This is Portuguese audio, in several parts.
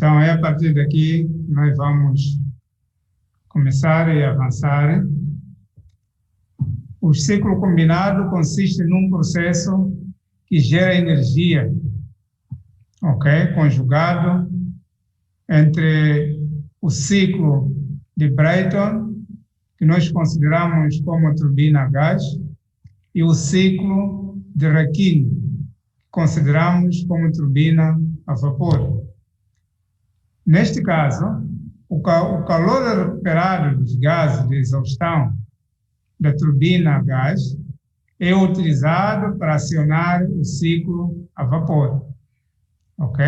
Então, é a partir daqui que nós vamos começar e avançar. O ciclo combinado consiste num processo que gera energia, ok? Conjugado entre o ciclo de Brayton, que nós consideramos como turbina a gás, e o ciclo de Rankine, que consideramos como turbina a vapor. Neste caso, o calor recuperado dos gases de exaustão da turbina a gás é utilizado para acionar o ciclo a vapor, ok?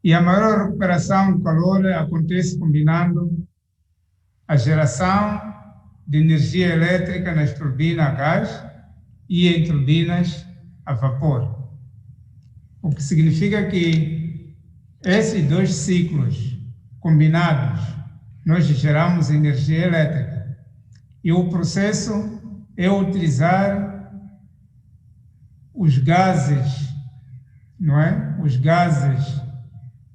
E a maior recuperação do calor acontece combinando a geração de energia elétrica nas turbinas a gás e em turbinas a vapor. O que significa que esses dois ciclos combinados, nós geramos energia elétrica. E o processo é utilizar os gases, não é? Os gases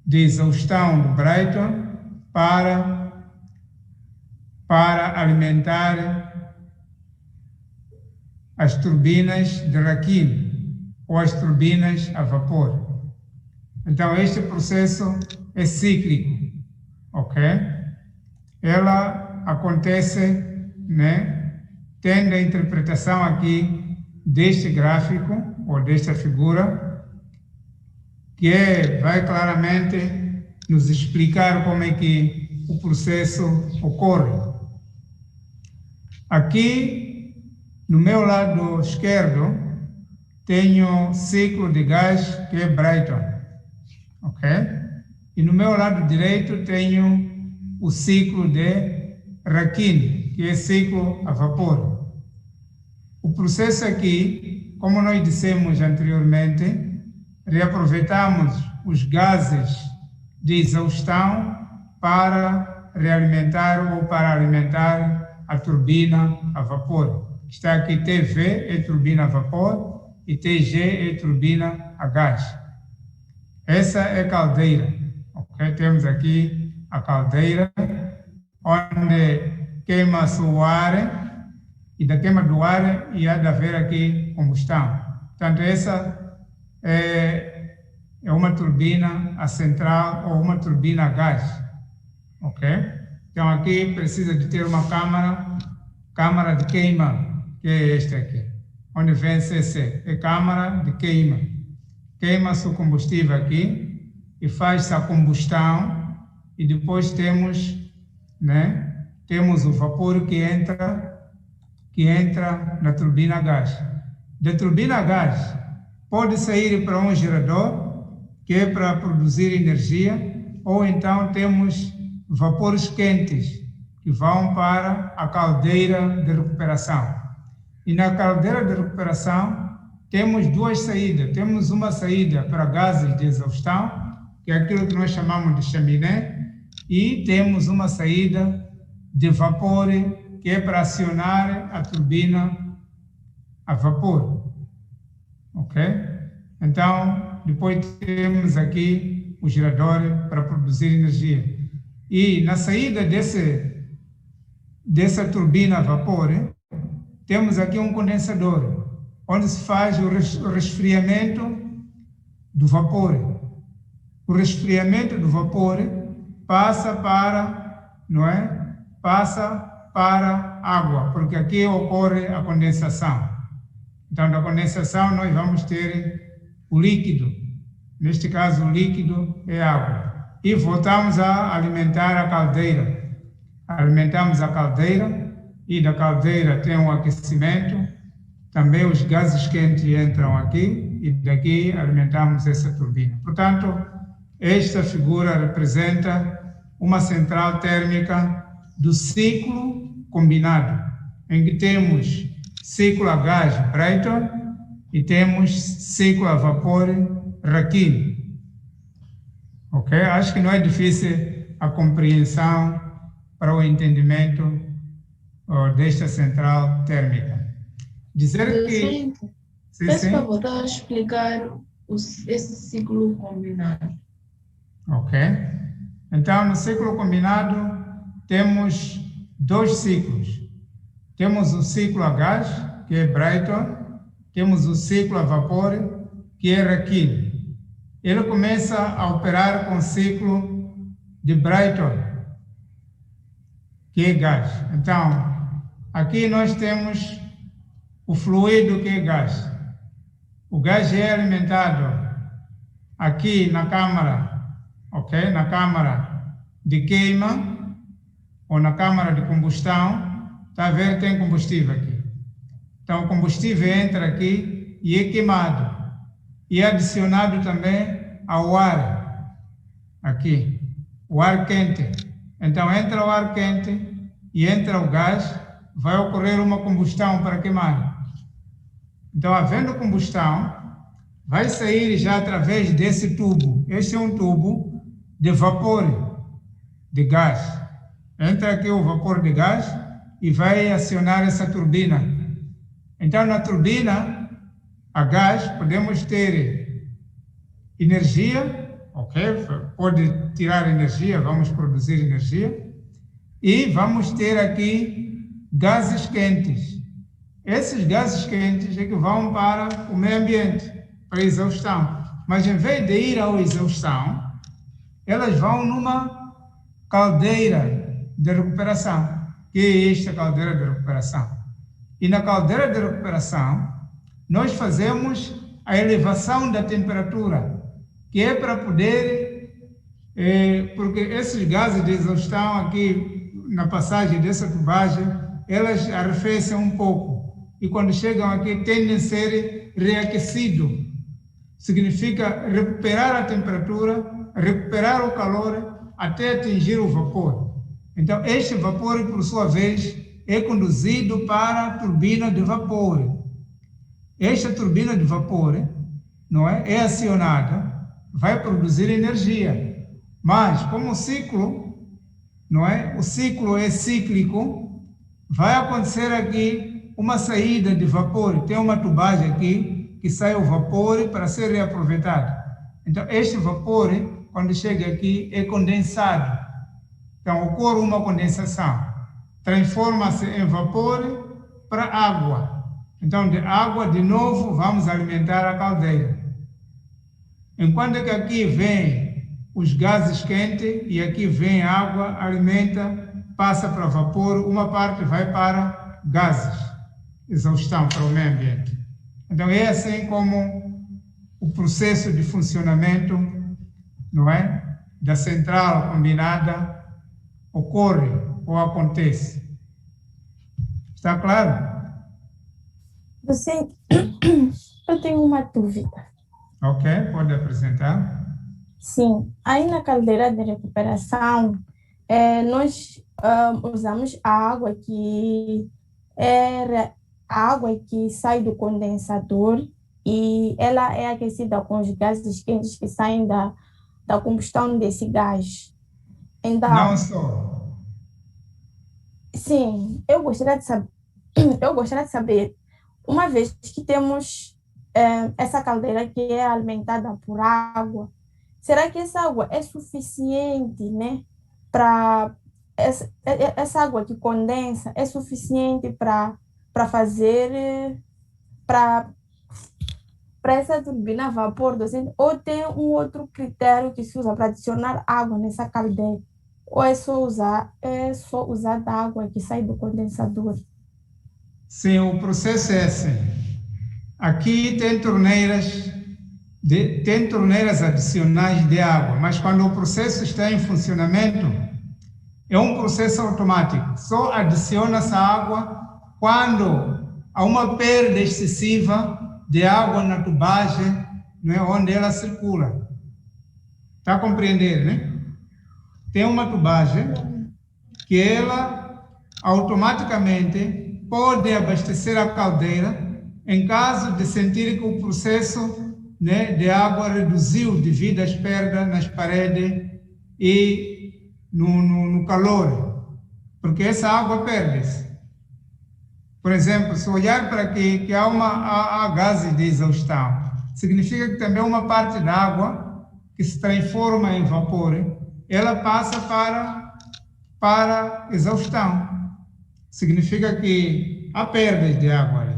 de exaustão do Brayton para alimentar as turbinas de Rankine ou as turbinas a vapor. Então, este processo é cíclico, ok? Ela acontece, né, tendo a interpretação aqui deste gráfico ou desta figura, que vai claramente nos explicar como é que o processo ocorre. Aqui, no meu lado esquerdo, tenho ciclo de gás que é Brayton, ok? E no meu lado direito tenho o ciclo de Rankine, que é ciclo a vapor. O processo aqui, como nós dissemos anteriormente, reaproveitamos os gases de exaustão para realimentar ou para alimentar a turbina a vapor. Está aqui TV é turbina a vapor e TG é turbina a gás. Essa é a caldeira, ok? Temos aqui a caldeira, onde queima-se o ar, e da queima do ar há de haver aqui combustão. Portanto, essa é uma turbina a central ou uma turbina a gás, ok? Então, aqui precisa de ter uma câmara de queima, que é esta aqui, onde vem CC, é câmara de queima. Queima-se o combustível aqui e faz-se a combustão e depois temos, né, temos o vapor que entra na turbina a gás. Da turbina a gás pode sair para um gerador, que é para produzir energia, ou então temos vapores quentes que vão para a caldeira de recuperação. E na caldeira de recuperação temos duas saídas. Temos uma saída para gases de exaustão, que é aquilo que nós chamamos de chaminé, e temos uma saída de vapor, que é para acionar a turbina a vapor. Ok? Então, depois temos aqui o gerador para produzir energia. E na saída dessa turbina a vapor, temos aqui um condensador, onde se faz o resfriamento do vapor. O resfriamento do vapor passa para, não é? Passa para água, porque aqui ocorre a condensação. Então, da condensação nós vamos ter o líquido. Neste caso, o líquido é água. E voltamos a alimentar a caldeira. Alimentamos a caldeira e da caldeira tem um aquecimento. Também os gases quentes entram aqui e daqui alimentamos essa turbina. Portanto, esta figura representa uma central térmica do ciclo combinado, em que temos ciclo a gás Brayton e temos ciclo a vapor Rankine. Ok? Acho que não é difícil a compreensão para o entendimento desta central térmica. Dizer que... Peço para voltar a explicar esse ciclo combinado. Ok? Então, no ciclo combinado, temos dois ciclos. Temos o ciclo a gás, que é Brayton, temos o ciclo a vapor, que é Rankine. Ele começa a operar com o ciclo de Brayton, que é gás. Então, aqui nós temos o fluido que é gás. O gás é alimentado aqui na câmara, ok? Na câmara de queima ou na câmara de combustão. Está a ver? Tem combustível aqui. Então, o combustível entra aqui e é queimado. E é adicionado também ao ar, aqui, o ar quente. Então, entra o ar quente e entra o gás, vai ocorrer uma combustão para queimar. Então, havendo combustão, vai sair já através desse tubo. Este é um tubo de vapor de gás. Entra aqui o vapor de gás e vai acionar essa turbina. Então, na turbina, a gás, podemos ter energia, ok? Pode tirar energia, vamos produzir energia. E vamos ter aqui gases quentes. Esses gases quentes é que vão para o meio ambiente, para a exaustão. Mas em vez de ir à exaustão, elas vão numa caldeira de recuperação, que é esta caldeira de recuperação. E na caldeira de recuperação, nós fazemos a elevação da temperatura, que é para poder, porque esses gases de exaustão aqui, na passagem dessa tubagem, elas arrefecem um pouco. E quando chegam aqui, tendem a ser reaquecidos. Significa recuperar a temperatura, recuperar o calor, até atingir o vapor. Então, este vapor, por sua vez, é conduzido para a turbina de vapor. Esta turbina de vapor, não é acionada, vai produzir energia. Mas, como o ciclo, não é? O ciclo é cíclico, vai acontecer aqui uma saída de vapor. Tem uma tubagem aqui que sai o vapor para ser reaproveitado. Então, este vapor, quando chega aqui, é condensado. Então, ocorre uma condensação. Transforma-se em vapor para água. Então, de água, de novo, vamos alimentar a caldeira. Enquanto que aqui vem os gases quentes e aqui vem água, alimenta, passa para vapor, uma parte vai para gases, exaustão para o meio ambiente. Então, é assim como o processo de funcionamento, não é, da central combinada ocorre ou acontece. Está claro? Docente, eu tenho uma dúvida. Ok, pode apresentar. Sim, aí na caldeira de recuperação, nós usamos a água a água que sai do condensador e ela é aquecida com os gases quentes que saem da combustão desse gás. Então, Não só. sim, eu gostaria de saber, uma vez que temos essa caldeira que é alimentada por água, será que essa água é suficiente, né, para essa água que condensa é suficiente para fazer para essa turbina a vapor docente, ou tem um outro critério que se usa para adicionar água nessa caldeira? Ou é só usar da água que sai do condensador? Sim, o processo é assim. Aqui tem torneiras adicionais de água, mas quando o processo está em funcionamento, é um processo automático. Só adiciona-se água quando há uma perda excessiva de água na tubagem, não é, onde ela circula. Está a compreender, né? Tem uma tubagem que ela automaticamente pode abastecer a caldeira em caso de sentir que o processo, né, de água reduziu devido às perdas nas paredes e no calor, porque essa água perde-se. Por exemplo, se olhar para aqui, que há gases de exaustão, significa que também uma parte da água que se transforma em vapor, ela passa para exaustão. Significa que há perdas de água ali.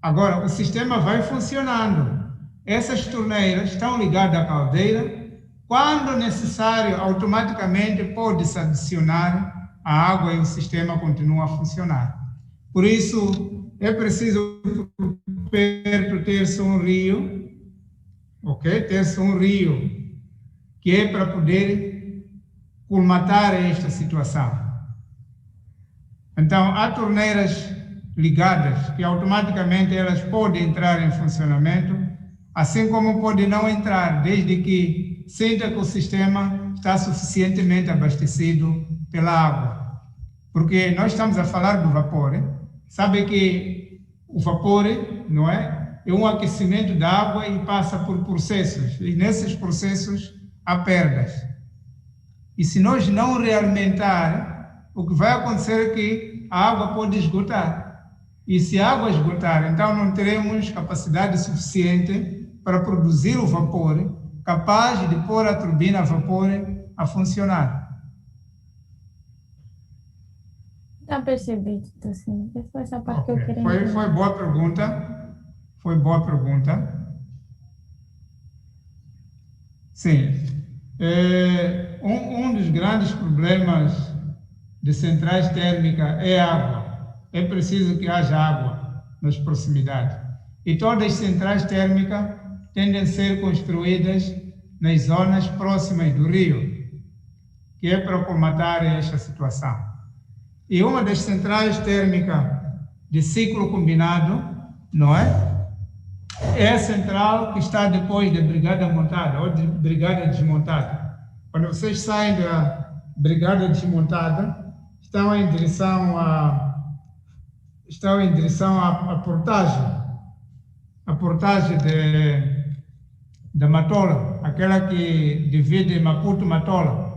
Agora, o sistema vai funcionando. Essas torneiras estão ligadas à caldeira. Quando necessário, automaticamente pode-se adicionar a água e o sistema continua a funcionar. Por isso, é preciso perto ter-se um rio, ok? Ter-se um rio que é para poder colmatar esta situação. Então, há torneiras ligadas que automaticamente elas podem entrar em funcionamento, assim como podem não entrar, desde que sinta que o sistema está suficientemente abastecido pela água. Porque nós estamos a falar do vapor, sabe que o vapor, não é? É um aquecimento da água e passa por processos, e nesses processos há perdas. E se nós não realimentar, o que vai acontecer é que a água pode esgotar. E se a água esgotar, então não teremos capacidade suficiente para produzir o vapor capaz de pôr a turbina a vapor a funcionar. Já percebi, assim. Foi essa parte que eu queria entender. Foi boa pergunta. Foi boa pergunta. Sim. Um dos grandes problemas de centrais térmicas é a água. É preciso que haja água nas proximidades. E todas as centrais térmicas tendem a ser construídas nas zonas próximas do rio, que é para comatar esta situação. E uma das centrais térmicas de ciclo combinado, não é? É a central que está depois da brigada montada ou de brigada desmontada. Quando vocês saem da brigada desmontada, estão em direção à portagem da Matola, aquela que divide Maputo-Matola.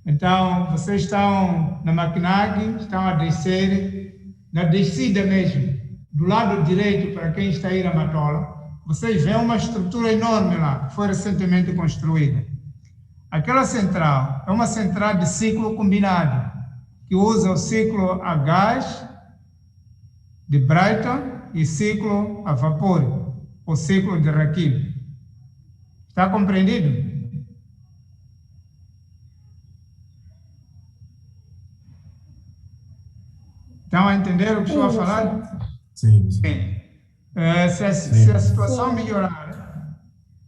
Então, vocês estão na Maquinag, estão a descer, na descida mesmo, do lado direito, para quem está a ir a Matola, vocês veem uma estrutura enorme lá, que foi recentemente construída. Aquela central é uma central de ciclo combinado, que usa o ciclo a gás de Brighton e ciclo a vapor, o ciclo de Raquel. Está compreendido? Estão a entender o que estou a falar? Sim. Sim. Se a situação melhorar,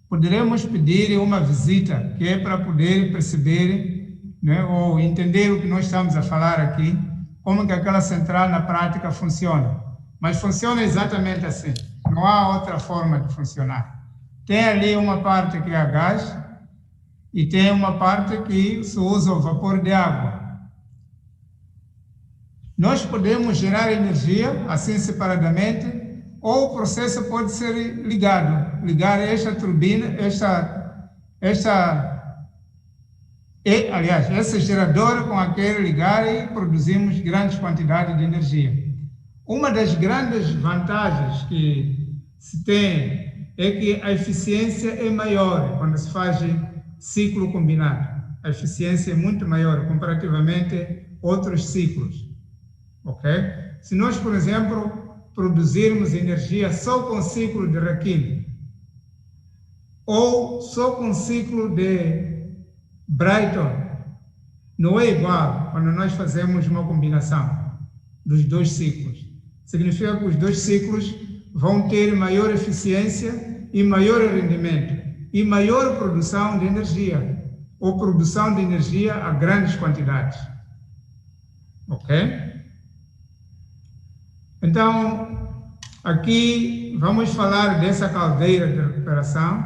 poderemos pedir uma visita, que é para poder perceber, né, ou entender o que nós estamos a falar aqui, como que aquela central na prática funciona. Mas funciona exatamente assim. Não há outra forma de funcionar. Tem ali uma parte que é a gás e tem uma parte que se usa o vapor de água. Nós podemos gerar energia assim separadamente, ou o processo pode ser ligar esta turbina, esse gerador com aquele ligar e produzimos grandes quantidades de energia. Uma das grandes vantagens que se tem é que a eficiência é maior quando se faz ciclo combinado. A eficiência é muito maior comparativamente a outros ciclos. Ok? Se nós, por exemplo, produzirmos energia só com ciclo de Raquel ou só com ciclo de Brighton, não é igual quando nós fazemos uma combinação dos dois ciclos. Significa que os dois ciclos vão ter maior eficiência e maior rendimento e maior produção de energia, ou produção de energia a grandes quantidades. Ok? Então, aqui vamos falar dessa caldeira de recuperação.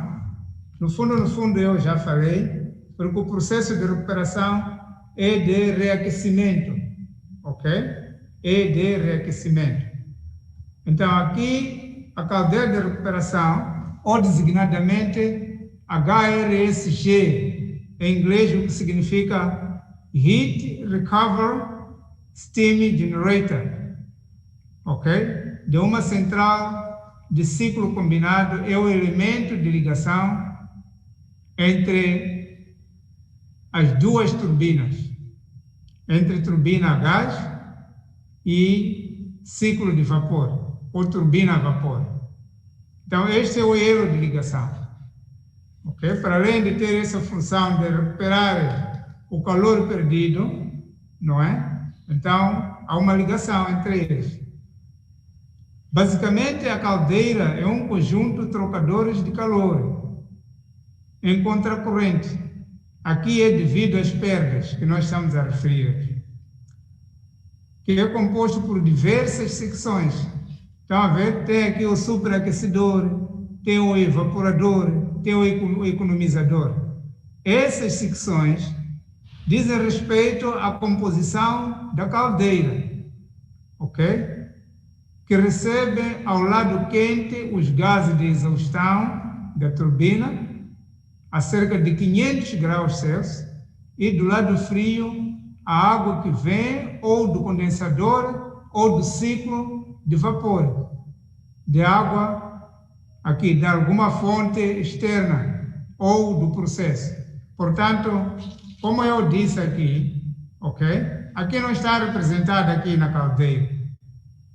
No fundo, eu já falei, porque o processo de recuperação é de reaquecimento, ok? É de reaquecimento. Então, aqui, a caldeira de recuperação, ou designadamente HRSG, em inglês, o que significa Heat Recovery Steam Generator, ok? De uma central de ciclo combinado, é o elemento de ligação entre as duas turbinas, entre turbina a gás e ciclo de vapor, ou turbina a vapor. Então, este é o elo de ligação. Okay? Para além de ter essa função de recuperar o calor perdido, não é? Então, há uma ligação entre eles. Basicamente, a caldeira é um conjunto de trocadores de calor em contracorrente. Aqui é devido às perdas que nós estamos a referir, que é composto por diversas secções. Então, a ver, tem aqui o superaquecedor, tem o evaporador, tem o economizador. Essas secções dizem respeito à composição da caldeira, ok? Que recebe ao lado quente os gases de exaustão da turbina a cerca de 500 graus Celsius e do lado frio a água que vem ou do condensador ou do ciclo de vapor, de água aqui, de alguma fonte externa ou do processo. Portanto, como eu disse aqui, ok? Aqui não está representado aqui na caldeira,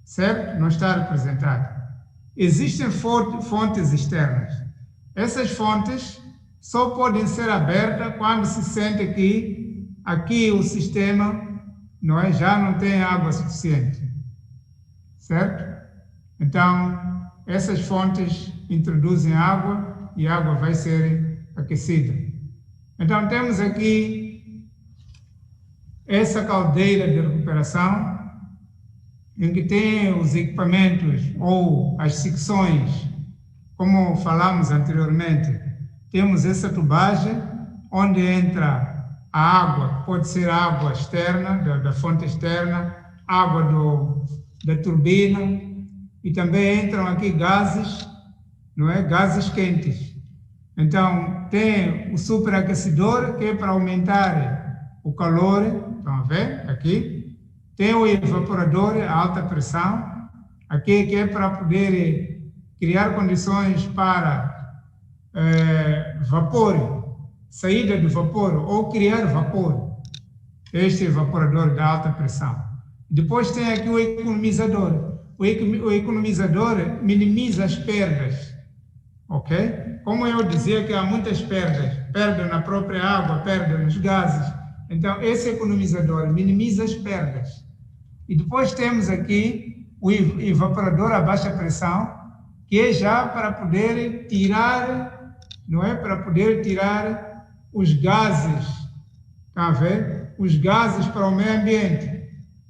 certo? Não está representado. Existem fontes externas. Essas fontes só podem ser abertas quando se sente que aqui o sistema já não tem água suficiente, certo? Então, essas fontes introduzem água e a água vai ser aquecida. Então, temos aqui essa caldeira de recuperação, em que tem os equipamentos ou as secções, como falamos anteriormente. Temos essa tubagem, onde entra a água, pode ser água externa, da fonte externa, água da turbina, e também entram aqui gases, não é? Gases quentes. Então, tem o superaquecedor, que é para aumentar o calor, estão a ver aqui. Tem o evaporador, a alta pressão, aqui que é para poder criar condições para vapor, saída do vapor ou criar vapor. Este evaporador de alta pressão. Depois tem aqui o economizador. O economizador minimiza as perdas, ok? Como eu dizia que há muitas perdas, perda na própria água, perda nos gases. Então, esse economizador minimiza as perdas. E depois temos aqui o evaporador a baixa pressão, que é já para poder tirar, não é? Para poder tirar os gases, está a ver? Os gases para o meio ambiente.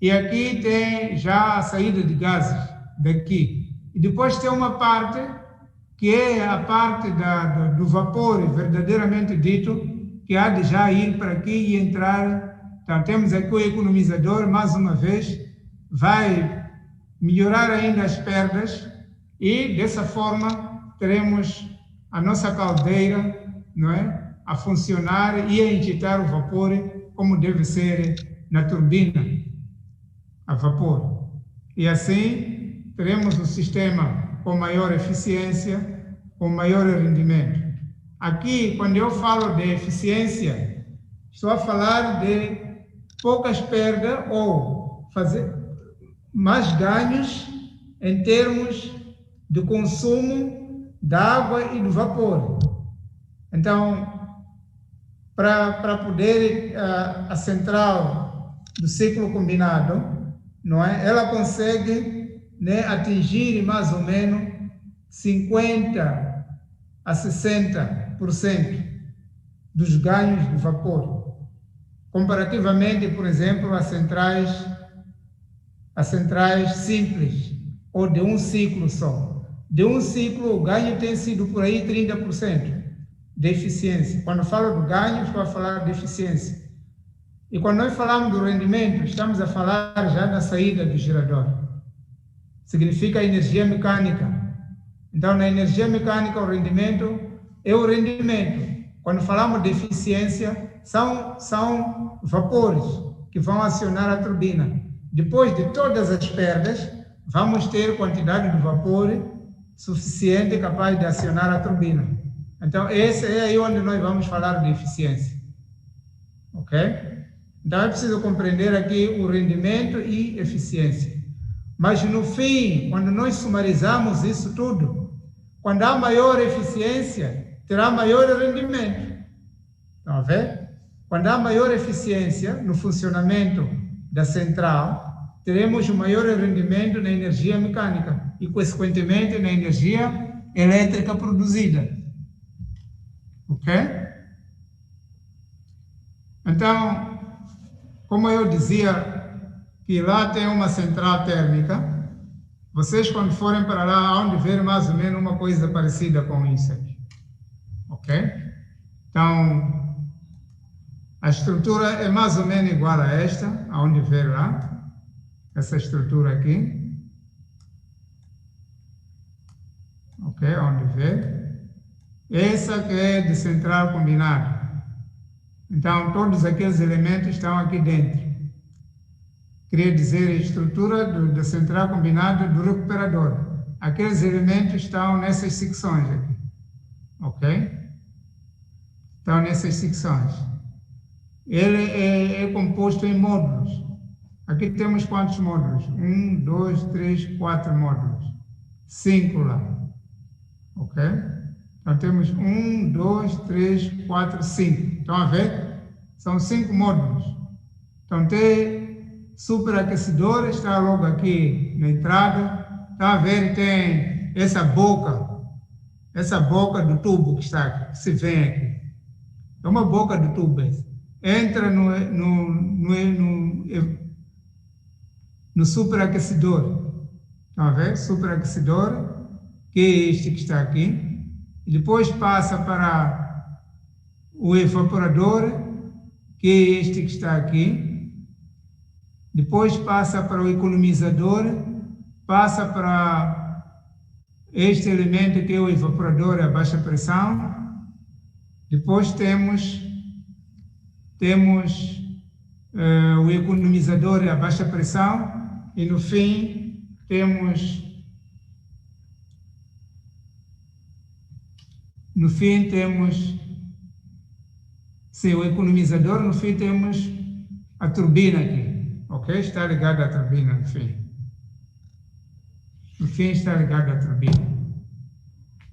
E aqui tem já a saída de gases daqui. E depois tem uma parte que é a parte do vapor verdadeiramente dito, que há de já ir para aqui e entrar. Então, temos aqui o economizador, mais uma vez, vai melhorar ainda as perdas e, dessa forma, teremos a nossa caldeira, não é, a funcionar e a injetar o vapor como deve ser na turbina a vapor. E assim, teremos um sistema com maior eficiência, com maior rendimento. Aqui, quando eu falo de eficiência, estou a falar de poucas perdas ou fazer mais ganhos em termos de consumo da água e do vapor. Então, para poder a central do ciclo combinado, não é? Ela consegue, né, atingir mais ou menos 50% a 60% dos ganhos do vapor, comparativamente, por exemplo, a centrais simples, ou de um ciclo só. De um ciclo, o ganho tem sido por aí 30% de eficiência. Quando falo do ganho, estou a falar de eficiência. E quando nós falamos do rendimento, estamos a falar já da saída do gerador. Significa energia mecânica. Então, na energia mecânica, o rendimento é o rendimento. Quando falamos de eficiência, são vapores que vão acionar a turbina. Depois de todas as perdas, vamos ter quantidade de vapor suficiente capaz de acionar a turbina. Então, esse é aí onde nós vamos falar de eficiência. Ok? Então, é preciso compreender aqui o rendimento e eficiência. Mas, no fim, quando nós sumarizamos isso tudo, quando há maior eficiência, terá maior rendimento. Estão a ver? Quando há maior eficiência no funcionamento da central, teremos um maior rendimento na energia mecânica e, consequentemente, na energia elétrica produzida. Ok? Então, como eu dizia que lá tem uma central térmica, vocês quando forem para lá hão de ver mais ou menos uma coisa parecida com isso aqui. Ok? Então, a estrutura é mais ou menos igual a esta, aonde ver lá, essa estrutura aqui. Ok, aonde ver. Essa que é de central combinada. Então, todos aqueles elementos estão aqui dentro. Queria dizer a estrutura da central combinada do recuperador. Aqueles elementos estão nessas secções aqui. Ok? Estão nessas secções. Ele é composto em módulos. Aqui temos quantos módulos? 1, 2, 3, 4 módulos. 5 lá. Ok? Então temos 1, 2, 3, 4, 5. Estão a ver? São 5 módulos. Então tem superaquecedor, está logo aqui na entrada. Está a ver? Tem essa boca do tubo que está aqui, que se vê aqui. É uma boca do tubo essa. Entra no superaquecedor. Estão a ver? Superaquecedor, que é este que está aqui. E depois passa para o evaporador, que é este que está aqui. Depois passa para o economizador, passa para este elemento que é o evaporador a baixa pressão. Depois temos o economizador a baixa pressão e no fim temos o economizador, no fim temos a turbina aqui, ok? Está ligado à turbina no fim. No fim está ligado à turbina,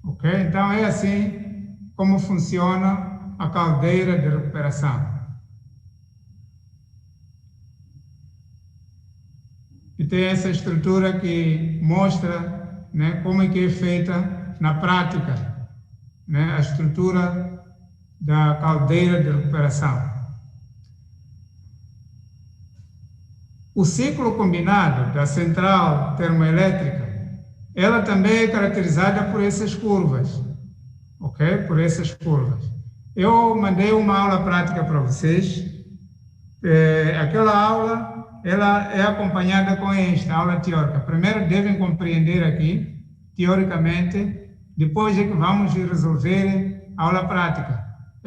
ok? Então é assim como funciona a caldeira de recuperação. E tem essa estrutura que mostra, né, como é que é feita na prática, né, a estrutura da caldeira de recuperação. O ciclo combinado da central termoelétrica, ela também é caracterizada por essas curvas, ok? Por essas curvas. Eu mandei uma aula prática para vocês. Aquela aula ela é acompanhada com esta aula teórica. Primeiro devem compreender aqui, teoricamente, depois é que vamos resolver a aula prática.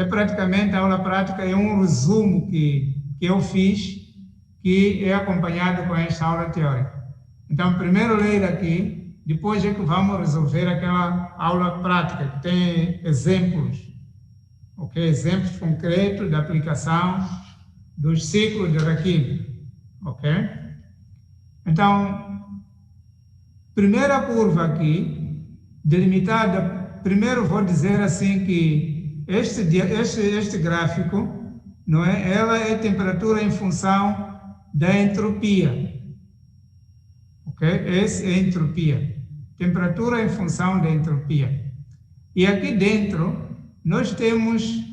Praticamente a aula prática é um resumo que eu fiz, que é acompanhado com esta aula teórica. Então, primeiro ler aqui, depois é que vamos resolver aquela aula prática, que tem exemplos, ok? Exemplos concretos da aplicação dos ciclos de Rakhine. Ok? Então, primeira curva aqui, delimitada, primeiro vou dizer assim que este gráfico, não é? Ela é temperatura em função da entropia. Ok? Essa é a entropia. Temperatura em função da entropia. E aqui dentro, nós temos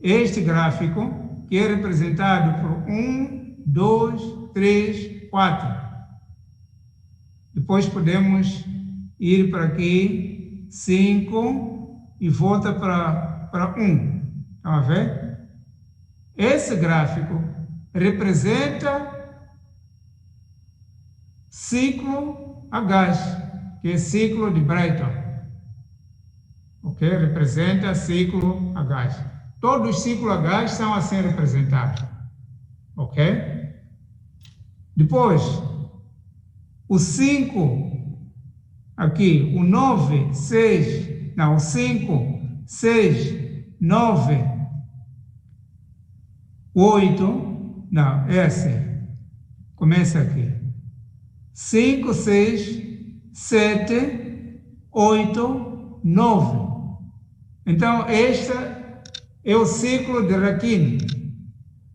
este gráfico, que é representado por 1, 2, 3, 4. Depois podemos ir para aqui, 5, e volta para 1. Estão a ver? Esse gráfico representa ciclo a gás, que é ciclo de Brayton. Ok? Representa ciclo a gás. Todos os ciclos a gás são assim representados. Ok? Depois, o 5, aqui, o 9, 6, não, o 5, 6, 9, 8, não, é assim, começa aqui, 5, 6, 7, 8, 9. Então, este é o ciclo de Rakin,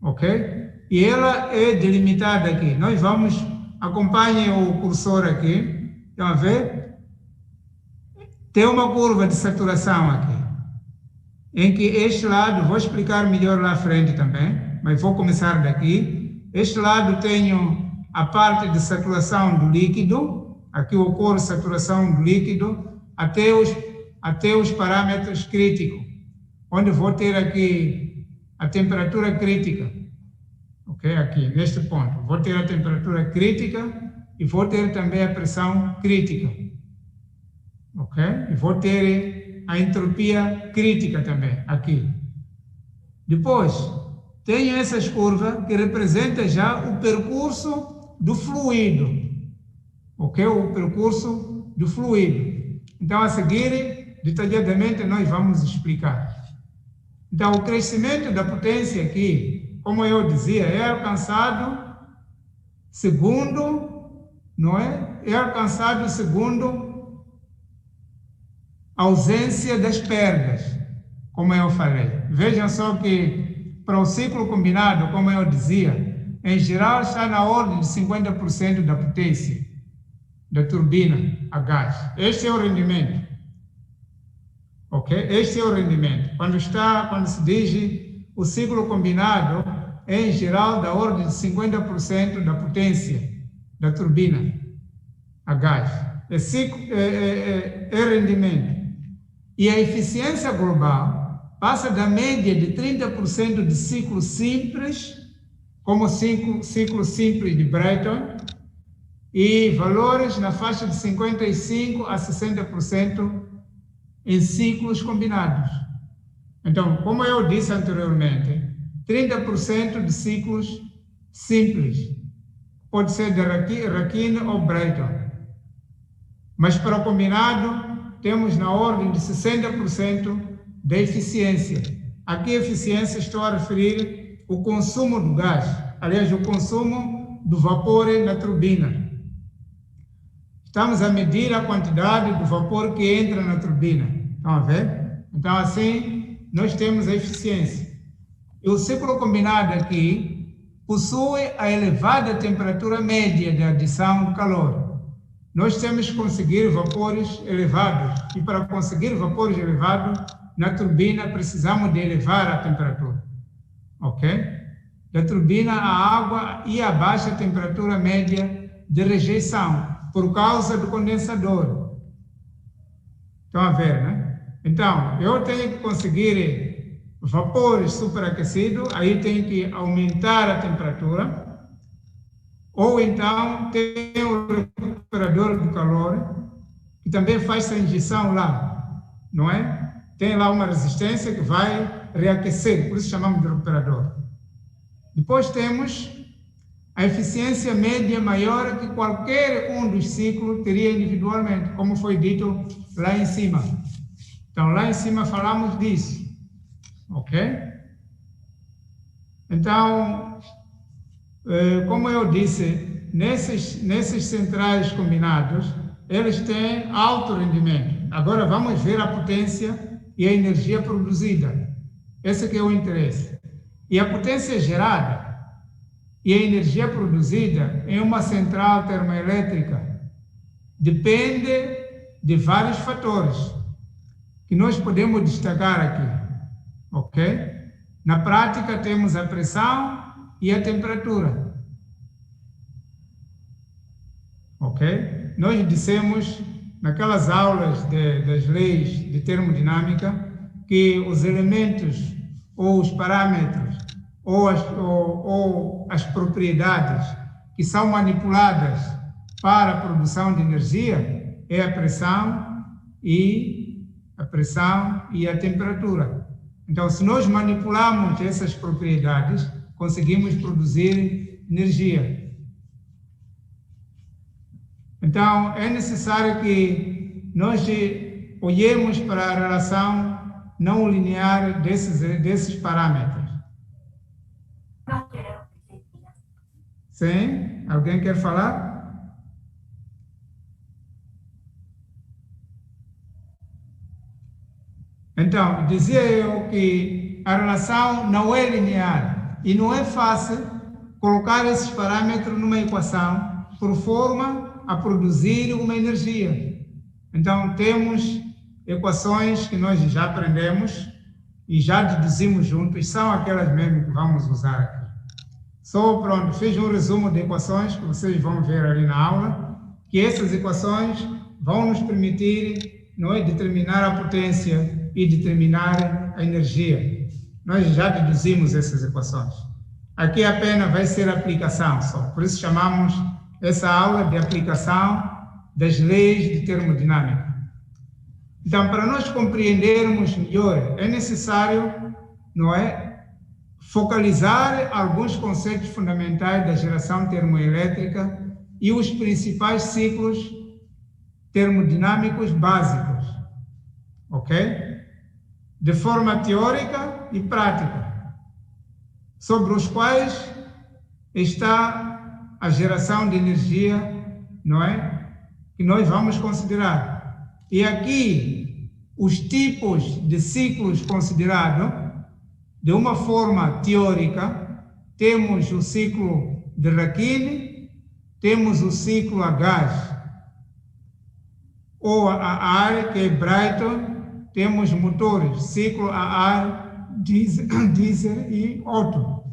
ok? E ela é delimitada aqui. Nós vamos, acompanhem o cursor aqui, estão a ver? Tem uma curva de saturação aqui, em que este lado, vou explicar melhor lá à frente também, mas vou começar daqui. Este lado tenho a parte de saturação do líquido, aqui ocorre saturação do líquido, até os parâmetros críticos, onde vou ter aqui a temperatura crítica, ok? Aqui, neste ponto, vou ter a temperatura crítica e vou ter também a pressão crítica, ok? E vou ter a entropia crítica também, aqui. Depois, tenho essas curvas que representam já o percurso do fluido, ok? O percurso do fluido. Então, a seguir, detalhadamente, nós vamos explicar. Então, o crescimento da potência aqui, como eu dizia, é alcançado segundo, não é? É alcançado segundo a ausência das perdas, como eu falei. Vejam só que para o ciclo combinado, como eu dizia, em geral está na ordem de 50% da potência da turbina a gás. Este é o rendimento. Ok? Este é o rendimento. Quando se diz o ciclo combinado, é em geral da ordem de 50% da potência da turbina a gás. É rendimento. E a eficiência global passa da média de 30% de ciclo simples, como o ciclo simples de Brayton, e valores na faixa de 55% a 60% em ciclos combinados. Então, como eu disse anteriormente, 30% de ciclos simples, pode ser de Rakin ou Brayton, mas para o combinado temos na ordem de 60% da eficiência. Aqui a eficiência estou a referir o consumo do gás, aliás, o consumo do vapor na turbina. Estamos a medir a quantidade do vapor que entra na turbina. Estão a ver? Então, assim, nós temos a eficiência. E o ciclo combinado aqui possui a elevada temperatura média de adição de calor. Nós temos que conseguir vapores elevados. E para conseguir vapores elevados, na turbina precisamos de elevar a temperatura. Ok? Da turbina, a água e a baixa temperatura média de rejeição, por causa do condensador. Estão a ver, né? Então, eu tenho que conseguir vapores superaquecidos, aí tenho que aumentar a temperatura, ou então tem o recuperador do calor, que também faz essa injeção lá, não é? Tem lá uma resistência que vai reaquecer, por isso chamamos de recuperador. Depois temos a eficiência média maior que qualquer um dos ciclos teria individualmente, como foi dito lá em cima. Então, lá em cima falamos disso, ok? Então, como eu disse, nesses centrais combinados, eles têm alto rendimento. Agora, vamos ver a potência e a energia produzida. Esse que é o interesse. E a potência gerada e a energia produzida em uma central termoelétrica depende de vários fatores que nós podemos destacar aqui, ok? Na prática temos a pressão e a temperatura, ok? Nós dissemos naquelas aulas das leis de termodinâmica que os elementos ou os parâmetros ou as propriedades que são manipuladas para a produção de energia é a pressão e a temperatura. Então, se nós manipulamos essas propriedades, conseguimos produzir energia. Então, é necessário que nós olhemos para a relação não linear desses parâmetros? Sim? Alguém quer falar? Então, dizia eu que a relação não é linear e não é fácil colocar esses parâmetros numa equação por forma a produzir uma energia. Então, temos equações que nós já aprendemos e já deduzimos juntos, são aquelas mesmo que vamos usar aqui. Só pronto, fiz um resumo de equações que vocês vão ver ali na aula, que essas equações vão nos permitir, não é, determinar a potência e determinar a energia. Nós já deduzimos essas equações. Aqui apenas vai ser aplicação só, por isso chamamos essa aula de aplicação das leis de termodinâmica. Então, para nós compreendermos melhor, é necessário, não é, focalizar alguns conceitos fundamentais da geração termoelétrica e os principais ciclos termodinâmicos básicos, ok? De forma teórica e prática, sobre os quais está a geração de energia, não é? Que nós vamos considerar. E aqui, os tipos de ciclos considerados, de uma forma teórica, temos o ciclo de Rankine, temos o ciclo a gás, ou a ar, que é Brayton, temos motores, ciclo a ar, diesel e Otto.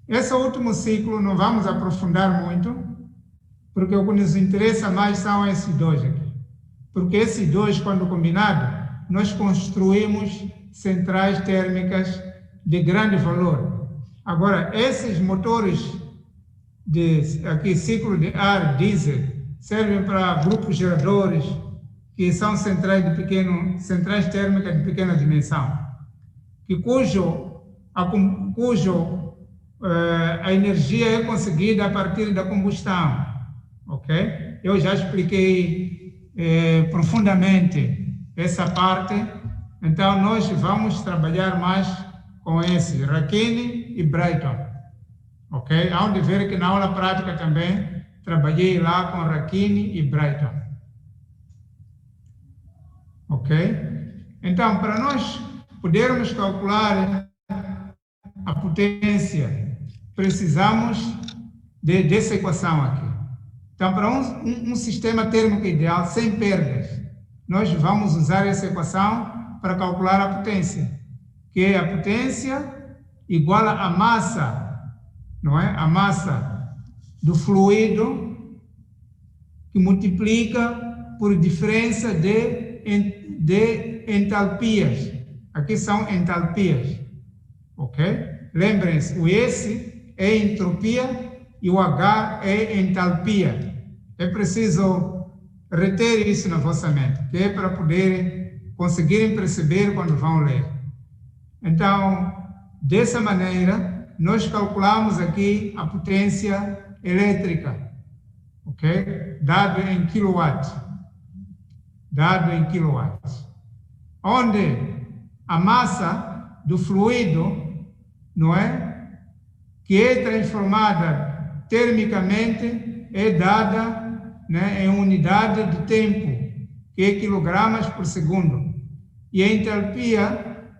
Esse último ciclo não vamos aprofundar muito, porque o que nos interessa mais são esses dois aqui. Porque esses dois, quando combinados, nós construímos centrais térmicas de grande valor. Agora, esses motores aqui, ciclo de ar, diesel, servem para grupos geradores, que são centrais térmicas de pequena dimensão, a energia é conseguida a partir da combustão, ok? Eu já expliquei profundamente essa parte, então nós vamos trabalhar mais com esse Rankine e Brayton, ok? Há de ver que na aula prática também trabalhei lá com Rankine e Brayton, ok? Então, para nós podermos calcular a potência, precisamos dessa equação aqui. Então, para um sistema térmico ideal, sem perdas, nós vamos usar essa equação para calcular a potência, que é a potência igual à massa, não é? A massa do fluido que multiplica por diferença de entalpias. Aqui são entalpias, ok? Lembrem-se, o S é entropia e o H é entalpia. É preciso reter isso na vossa mente, que é para poderem conseguirem perceber quando vão ler. Então, dessa maneira, nós calculamos aqui a potência elétrica, ok? Dado em quilowatts. Onde a massa do fluido, não é? Que é transformada termicamente, é dada, né, em unidade de tempo, que é quilogramas por segundo. E a entalpia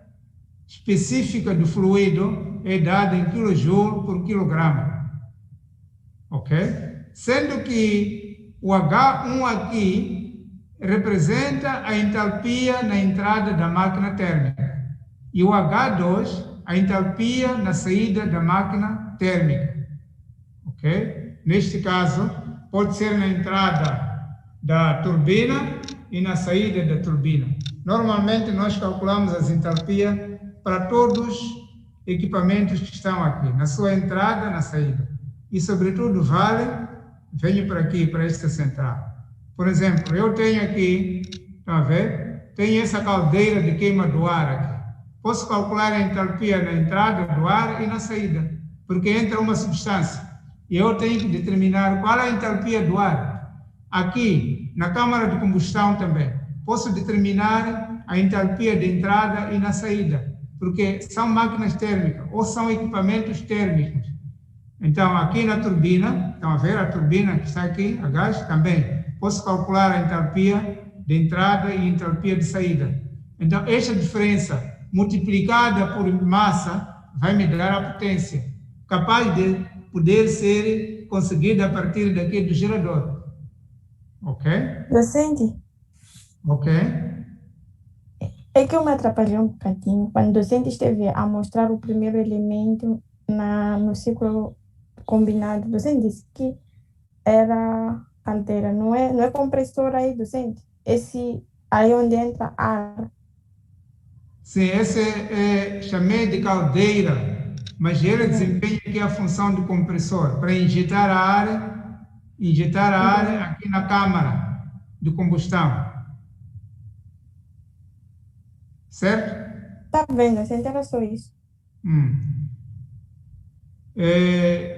específica do fluido é dada em kilojoule por quilograma. Ok? Sendo que o H1 aqui representa a entalpia na entrada da máquina térmica. E o H2, a entalpia na saída da máquina térmica. Ok? Neste caso, pode ser na entrada da turbina e na saída da turbina. Normalmente, nós calculamos as entalpias para todos os equipamentos que estão aqui, na sua entrada, na saída. E, sobretudo, venho para aqui, para esta central. Por exemplo, eu tenho aqui, estão a ver? Tenho essa caldeira de queima do ar aqui. Posso calcular a entalpia na entrada do ar e na saída, porque entra uma substância. E eu tenho que determinar qual é a entalpia do ar. Aqui, na câmara de combustão também, posso determinar a entalpia de entrada e na saída, porque são máquinas térmicas ou são equipamentos térmicos. Então, aqui na turbina, estão a ver a turbina que está aqui, a gás, também posso calcular a entalpia de entrada e entalpia de saída. Então, esta diferença multiplicada por massa vai me dar a potência, capaz de poder ser conseguida a partir daqui do gerador. Ok? Docente, Ok? é que eu me atrapalhei um bocadinho quando o docente esteve a mostrar o primeiro elemento no ciclo combinado. O docente disse que era caldeira, não é compressor aí, docente? Esse aí onde entra ar. Sim, esse chamei de caldeira, mas ele desempenha aqui a função de compressor, para injetar a ar aqui na câmara de combustão. Certo? Tá vendo, docente? Era só isso. Ele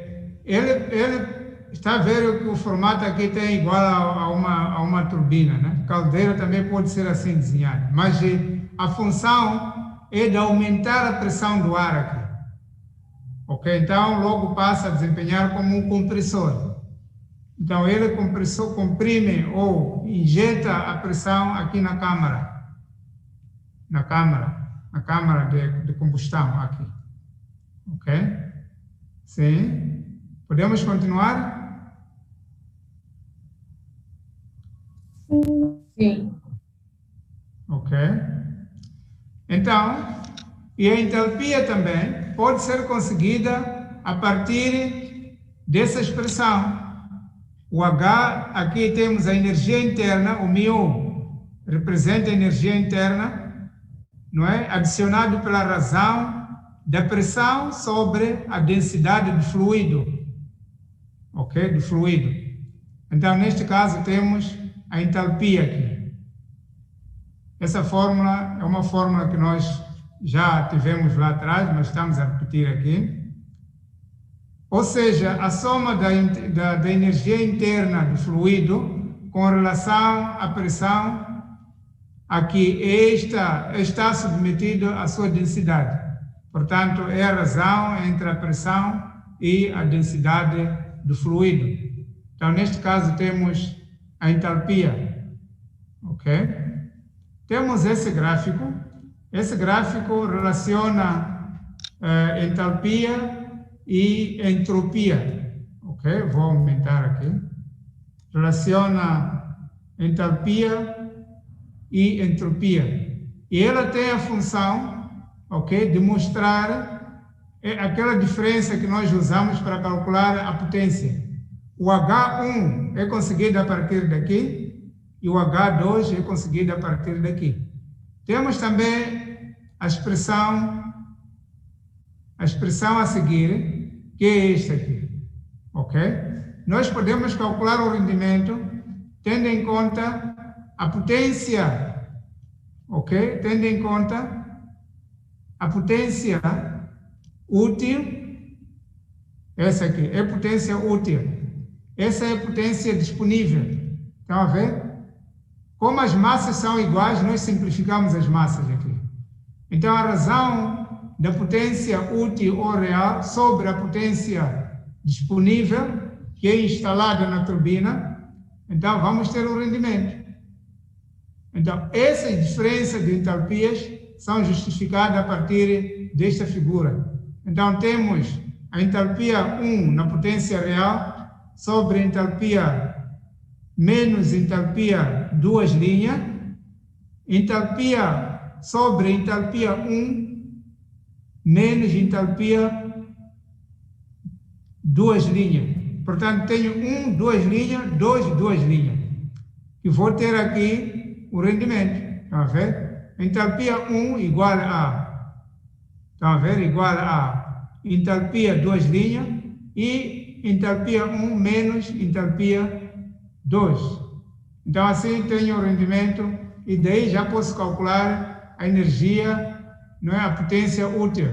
está a ver que o formato aqui tem igual a uma turbina, né? Caldeira também pode ser assim desenhada, mas a função é de aumentar a pressão do ar aqui. Ok? Então, logo passa a desempenhar como um compressor. Então, ele comprime ou injeta a pressão aqui na câmara. Na câmara de combustão aqui. Ok? Sim. Podemos continuar? Sim. Ok. Então, e a entalpia também pode ser conseguida a partir dessa expressão. O H, aqui temos a energia interna, o μ representa a energia interna, não é? Adicionado pela razão da pressão sobre a densidade do fluido. Ok? Do fluido. Então, neste caso, temos a entalpia aqui. Essa fórmula é uma fórmula que nós já tivemos lá atrás, mas estamos a repetir aqui. Ou seja, a soma da energia interna do fluido com relação à pressão aqui está submetido à sua densidade. Portanto, é a razão entre a pressão e a densidade do fluido. Então, neste caso, temos a entalpia. Ok? Temos esse gráfico. Esse gráfico relaciona entalpia e entropia. Ok? Vou aumentar aqui. Relaciona entalpia e entropia. E ela tem a função, ok, de mostrar aquela diferença que nós usamos para calcular a potência. O H1 é conseguido a partir daqui e o H2 é conseguido a partir daqui. Temos também a expressão a seguir, que é esta aqui, ok? Nós podemos calcular o rendimento tendo em conta a potência, ok? Tendo em conta a potência útil, essa aqui é potência útil, essa é a potência disponível. Estão a ver? Como as massas são iguais, nós simplificamos as massas aqui. Então, a razão da potência útil ou real sobre a potência disponível, que é instalada na turbina, então vamos ter o rendimento. Então, essas diferenças de entalpias são justificadas a partir desta figura. Então, temos a entalpia 1 na potência real sobre a entalpia menos entalpia 2 linhas, entalpia sobre entalpia 1 menos entalpia 2 linhas. Portanto, tenho 2 linhas, 2 linhas. E vou ter aqui o rendimento. Estão a ver? Entalpia 1 igual a, estão a ver? Igual a entalpia 2 linhas e entalpia 1 menos entalpia 2. Então, assim tenho o rendimento e daí já posso calcular a energia, não é? A potência útil.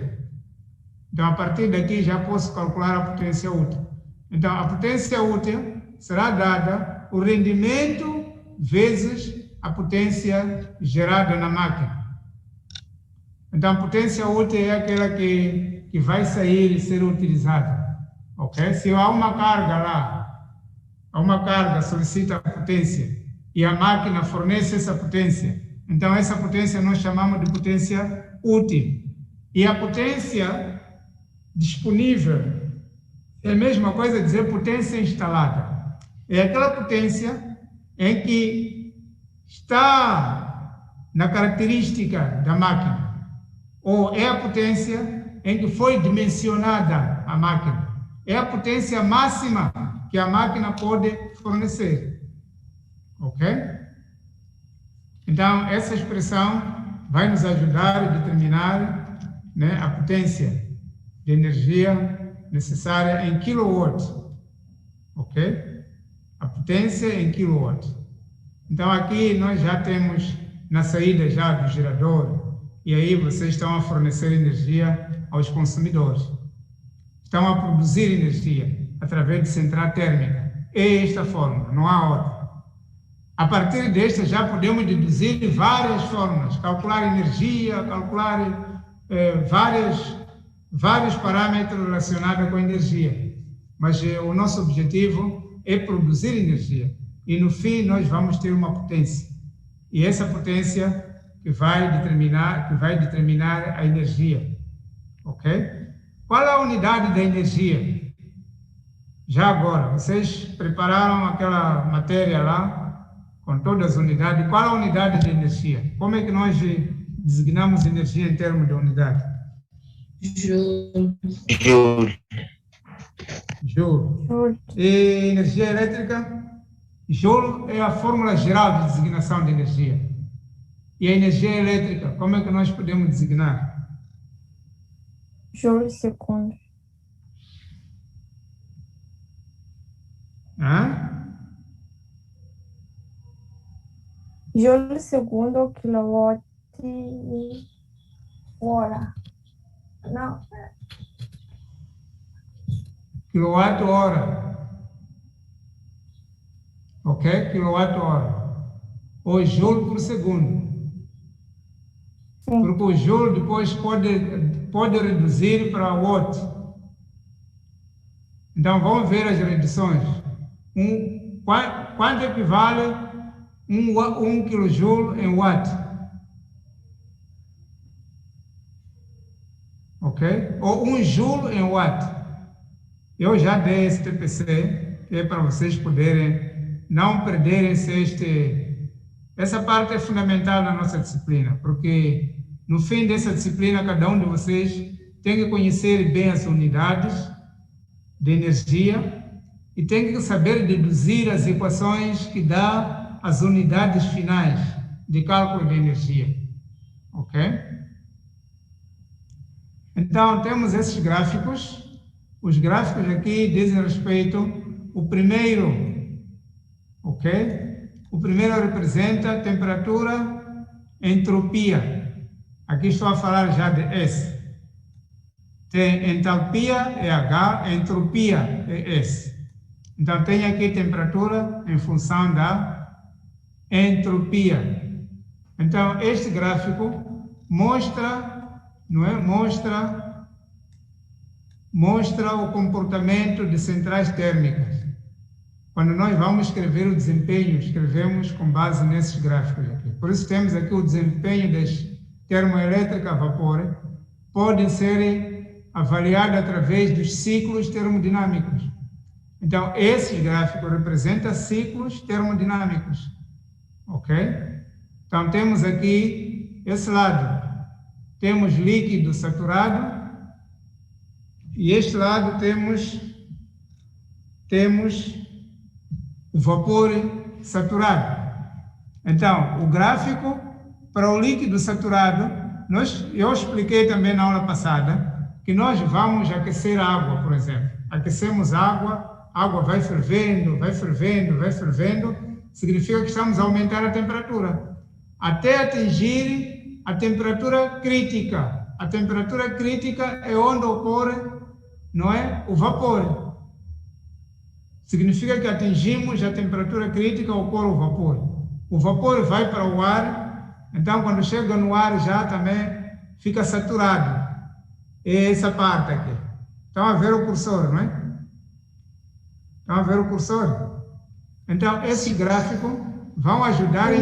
Então, a partir daqui já posso calcular a potência útil. Então, a potência útil será dada o rendimento vezes a potência gerada na máquina. Então, a potência útil é aquela que vai sair e ser utilizada. Ok? Se há uma carga lá, uma carga solicita a potência e a máquina fornece essa potência, então essa potência nós chamamos de potência útil. E a potência disponível é a mesma coisa dizer potência instalada. É aquela potência em que está na característica da máquina, ou é a potência em que foi dimensionada a máquina. É a potência máxima que a máquina pode fornecer. Ok? Então, essa expressão vai nos ajudar a determinar, né, a potência de energia necessária em kilowatt. Ok? A potência em kilowatt. Então, aqui nós já temos na saída já do gerador, e aí vocês estão a fornecer energia aos consumidores. Estão a produzir energia através de central térmica. É esta fórmula, não há outra. A partir desta já podemos deduzir várias fórmulas, calcular energia, calcular vários parâmetros relacionados com a energia. Mas o nosso objetivo é produzir energia. E no fim nós vamos ter uma potência. E essa potência que vai determinar a energia. Ok? Qual é a unidade da energia? Já agora, vocês prepararam aquela matéria lá, com todas as unidades. Qual é a unidade de energia? Como é que nós designamos energia em termos de unidade? Joule. Joule. E energia elétrica? Joule é a fórmula geral de designação de energia. E a energia elétrica, como é que nós podemos designar? Joule segundo. Joule segundo quilowatt hora. Não. Quilowatt hora. Ok? Quilowatt hora. Ou joule por segundo. Sim. Porque o joule depois pode reduzir para watt. Então vamos ver as reduções. Quanto equivale 1 kJ em watt? Ok? Ou 1 joule em watt. Eu já dei esse TPC, que é para vocês poderem não perderem essa parte é fundamental na nossa disciplina, porque no fim dessa disciplina, cada um de vocês tem que conhecer bem as unidades de energia e tem que saber deduzir as equações que dá as unidades finais de cálculo de energia. Ok? Então, temos esses gráficos. Os gráficos aqui dizem respeito ao primeiro, ok? O primeiro representa temperatura, entropia. Aqui estou a falar já de S. Tem entalpia é H, entropia é S. Então tem aqui temperatura em função da entropia. Então este gráfico mostra, não é? Mostra o comportamento de centrais térmicas. Quando nós vamos escrever o desempenho, escrevemos com base nesses gráficos aqui. Por isso temos aqui o desempenho das termoelétricas a vapor, podem ser avaliados através dos ciclos termodinâmicos. Então, esses gráficos representam ciclos termodinâmicos. Ok? Então, temos aqui esse lado. Temos líquido saturado. E este lado temos o vapor saturado. Então, o gráfico para o líquido saturado, eu expliquei também na aula passada que nós vamos aquecer a água, por exemplo. Aquecemos a água vai fervendo, significa que estamos a aumentar a temperatura, até atingir a temperatura crítica. A temperatura crítica é onde ocorre, não é, o vapor. Significa que atingimos a temperatura crítica, ocorre o vapor. o vapor vai para o ar, então quando chega no ar já também fica saturado. É essa parte aqui. Estão a ver o cursor, não é? Estão a ver o cursor? Então, esse gráfico vão ajudar a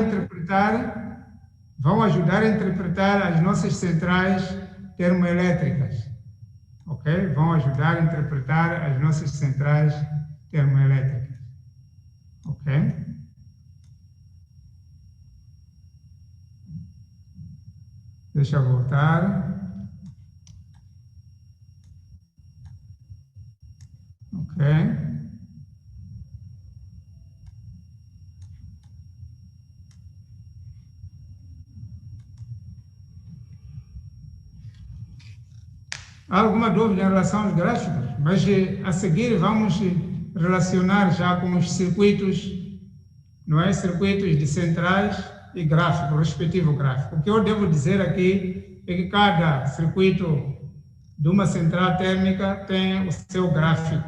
interpretar as nossas centrais termoelétricas. Ok? Vão ajudar a interpretar as nossas centrais termoelétricas. Ok? Deixa eu voltar. Ok. Há alguma dúvida em relação aos gráficos? Mas a seguir vamos relacionar já com os circuitos, não é? Circuitos de centrais e gráfico, respectivo gráfico. O que eu devo dizer aqui é que cada circuito de uma central térmica tem o seu gráfico,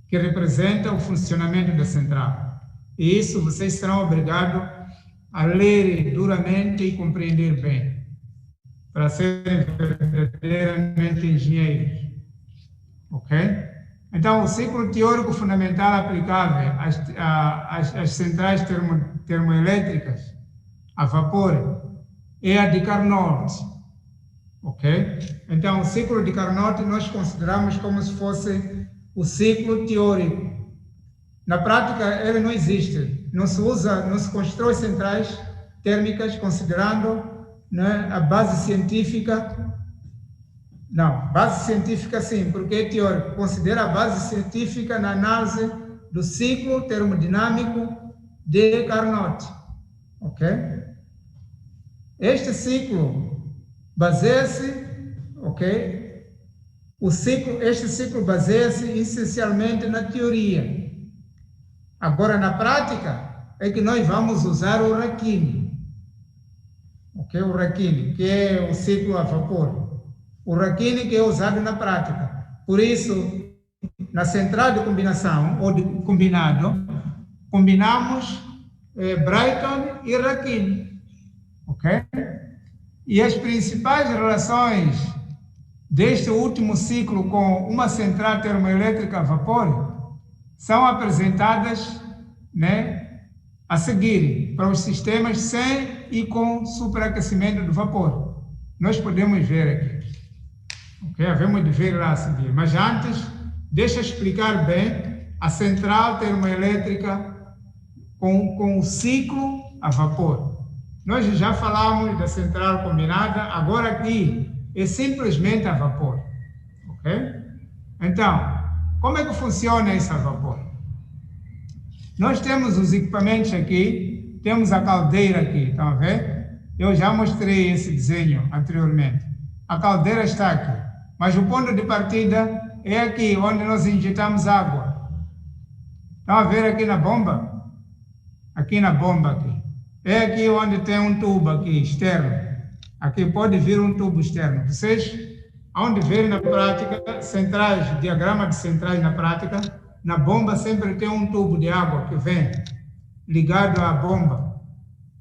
que representa o funcionamento da central. E isso vocês serão obrigados a ler duramente e compreender bem, para serem verdadeiramente engenheiros. Ok? Então, o ciclo teórico fundamental aplicável às centrais termoelétricas a vapor é a de Carnot. Ok? Então, o ciclo de Carnot nós consideramos como se fosse o ciclo teórico. Na prática, ele não existe. Não se usa, não se constrói centrais térmicas considerando, né, a base científica. Não, base científica sim, porque é teórico. Considera a base científica na análise do ciclo termodinâmico de Carnot. Ok? Este ciclo baseia-se, ok? Este ciclo baseia-se essencialmente na teoria. Agora, na prática, é que nós vamos usar o Rankine. Ok? O Rankine, que é o ciclo a vapor. O Rankine que é usado na prática. Por isso, na central de combinação, ou de combinado, combinamos Brayton e Rankine. Ok? E as principais relações deste último ciclo com uma central termoelétrica a vapor são apresentadas, né, a seguir para os sistemas sem e com superaquecimento do vapor. Nós podemos ver aqui. Ok? Havemos de ver lá a seguir. Mas antes, deixa eu explicar bem a central termoelétrica com o ciclo a vapor. Nós já falamos da central combinada, agora aqui é simplesmente a vapor. Ok? Então, como é que funciona esse a vapor? Nós temos os equipamentos aqui, temos a caldeira aqui, estão a ver? Eu já mostrei esse desenho anteriormente. A caldeira está aqui, mas o ponto de partida é aqui, onde nós injetamos água. Estão a ver aqui na bomba? Aqui na bomba aqui. É aqui onde tem um tubo aqui, externo. Aqui pode vir um tubo externo. Vocês, onde ver na prática, centrais, diagrama de centrais na prática, na bomba sempre tem um tubo de água que vem ligado à bomba.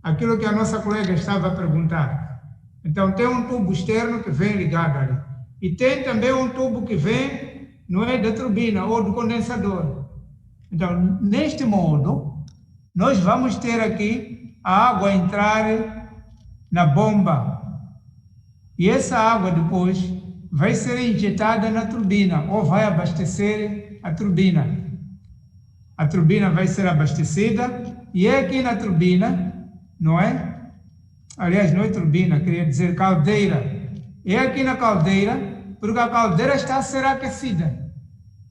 Aquilo que a nossa colega estava a perguntar. Então, tem um tubo externo que vem ligado ali. E tem também um tubo que vem, não é, da turbina ou do condensador. Então, neste modo, nós vamos ter aqui a água entrar na bomba. E essa água depois vai ser injetada na turbina ou vai abastecer a turbina. A turbina vai ser abastecida e é aqui na turbina, não é? Aliás, não é turbina, queria dizer caldeira. É aqui na caldeira, porque a caldeira está a ser aquecida.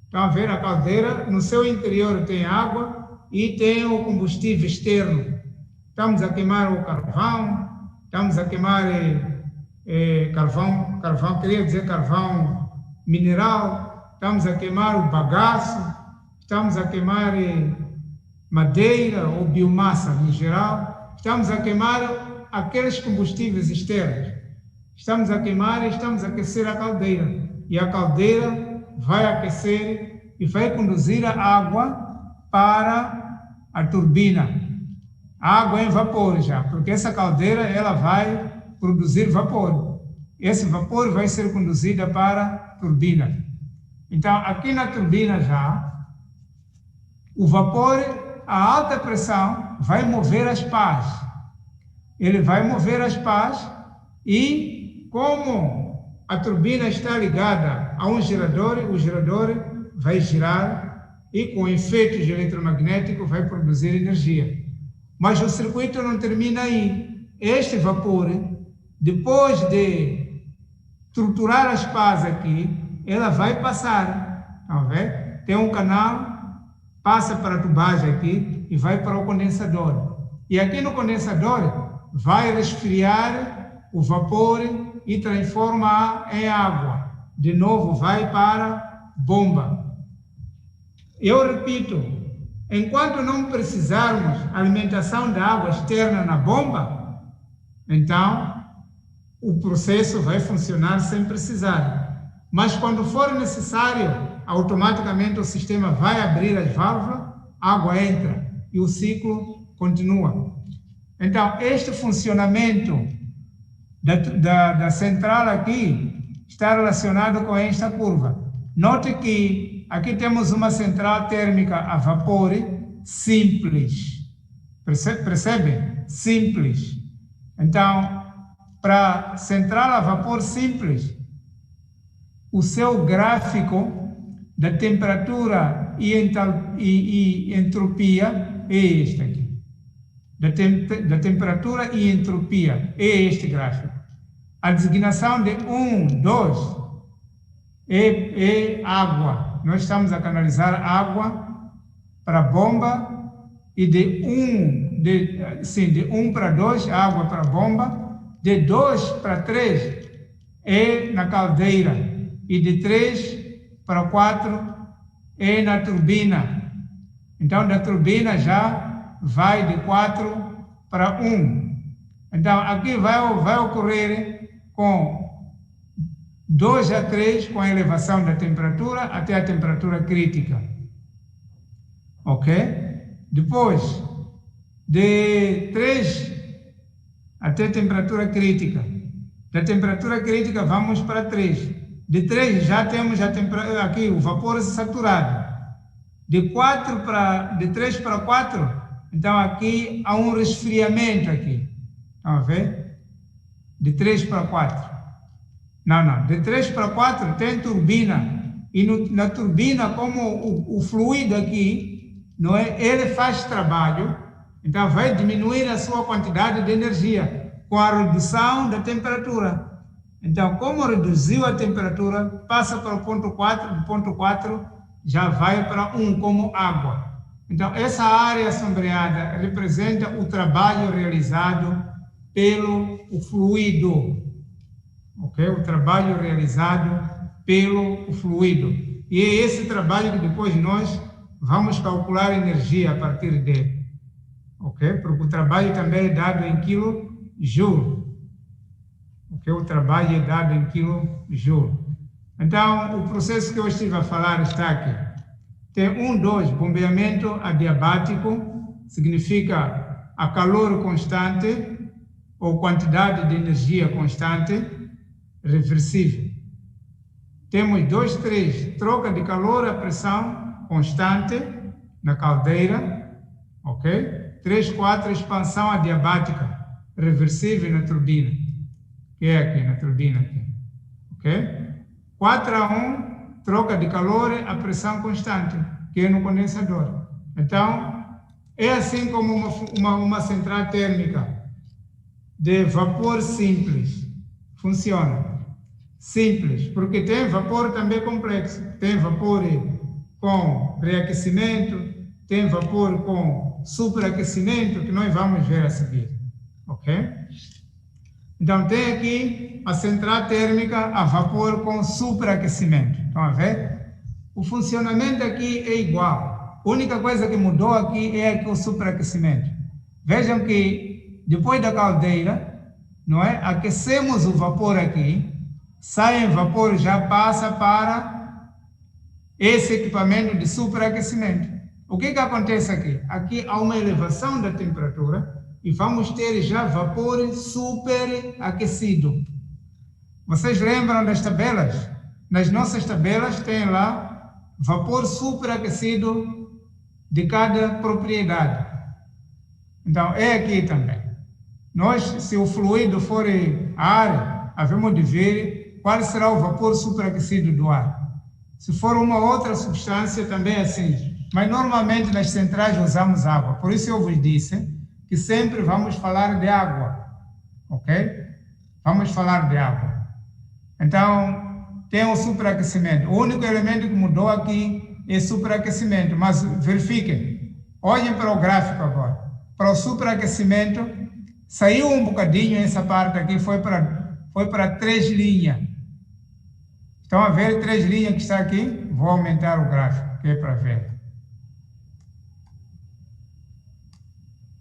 Estão a ver a caldeira? No seu interior tem água e tem o combustível externo. Estamos a queimar o carvão, estamos a queimar carvão, queria dizer carvão mineral, estamos a queimar o bagaço, estamos a queimar madeira ou biomassa no geral, estamos a queimar aqueles combustíveis externos. Estamos a queimar e estamos a aquecer a caldeira. E a caldeira vai aquecer e vai conduzir a água para a turbina. água em vapor já, porque essa caldeira ela vai produzir vapor. Esse vapor vai ser conduzido para a turbina. Então, aqui na turbina já, o vapor, a alta pressão, vai mover as pás. Ele vai mover as pás e, como a turbina está ligada a um gerador, o gerador vai girar e, com efeitos eletromagnéticos, vai produzir energia. Mas o circuito não termina aí. Este vapor, depois de triturar as pás aqui, ela vai passar. Estão vendo? Tem um canal, passa para a tubagem aqui e vai para o condensador. E aqui no condensador vai resfriar o vapor e transforma em água. De novo, vai para a bomba. Eu repito, enquanto não precisarmos alimentação da água externa na bomba, então o processo vai funcionar sem precisar. Mas quando for necessário, automaticamente o sistema vai abrir as válvulas, a água entra e o ciclo continua. Então, este funcionamento da central aqui está relacionado com esta curva. Note que aqui temos uma central térmica a vapor simples. Percebe? Simples. Então, para central a vapor simples, o seu gráfico da temperatura e entropia é este aqui. Da temperatura e entropia é este gráfico. A designação de 1, 2 é água. Nós estamos a canalizar água para a bomba e de 1 para 2, água para a bomba, de 2 para 3 é na caldeira e de 3 para 4 é na turbina. Então, da turbina já vai de 4 para 1. Então, aqui vai ocorrer com 2 a 3 com a elevação da temperatura até a temperatura crítica. Ok? Depois, de 3 até a temperatura crítica. Da temperatura crítica, vamos para 3. De 3 já temos aqui o vapor saturado. De 3 para 4, então aqui há um resfriamento aqui. Estão a ver? De 3 para 4. Não. De 3 para 4 tem turbina. E na turbina, como o fluido aqui, não é? Ele faz trabalho, então vai diminuir a sua quantidade de energia com a redução da temperatura. Então, como reduziu a temperatura, passa para o ponto 4, do ponto 4 já vai para 1, como água. Então, essa área sombreada representa o trabalho realizado pelo fluido. Ok? O trabalho realizado pelo fluido. E é esse trabalho que depois nós vamos calcular energia a partir dele. Ok? Porque o trabalho também é dado em quilojoule. Okay? O trabalho é dado em quilojoule. Então, o processo que eu estive a falar está aqui. Tem 2, bombeamento adiabático, significa a calor constante ou quantidade de energia constante, reversível. Temos 2, 3, troca de calor a pressão constante na caldeira, ok? 3, 4, expansão adiabática, reversível na turbina, que é aqui na turbina, aqui, ok? 4 a 1, troca de calor a pressão constante, que é no condensador. Então, é assim como uma central térmica de vapor simples funciona. Simples, porque tem vapor também complexo. Tem vapor com reaquecimento, tem vapor com superaquecimento, que nós vamos ver a seguir. Ok? Então, tem aqui a central térmica a vapor com superaquecimento. Estão a ver? O funcionamento aqui é igual. A única coisa que mudou aqui é aqui o superaquecimento. Vejam que depois da caldeira, não é? Aquecemos o vapor aqui, sai em vapor, já passa para esse equipamento de superaquecimento. O que acontece aqui? Aqui há uma elevação da temperatura e vamos ter já vapor superaquecido. Vocês lembram das tabelas? Nas nossas tabelas tem lá vapor superaquecido de cada propriedade. Então, é aqui também. Nós, se o fluido for ar, havemos de ver qual será o vapor superaquecido do ar. Se for uma outra substância, também é assim. Mas, normalmente, nas centrais usamos água. Por isso, eu vos disse que sempre vamos falar de água. Ok? Vamos falar de água. Então, tem o superaquecimento. O único elemento que mudou aqui é superaquecimento. Mas, verifiquem. Olhem para o gráfico agora. Para o superaquecimento, saiu um bocadinho essa parte aqui, foi para 3 linhas. Estão a ver 3 linhas que está aqui? Vou aumentar o gráfico, que é para ver.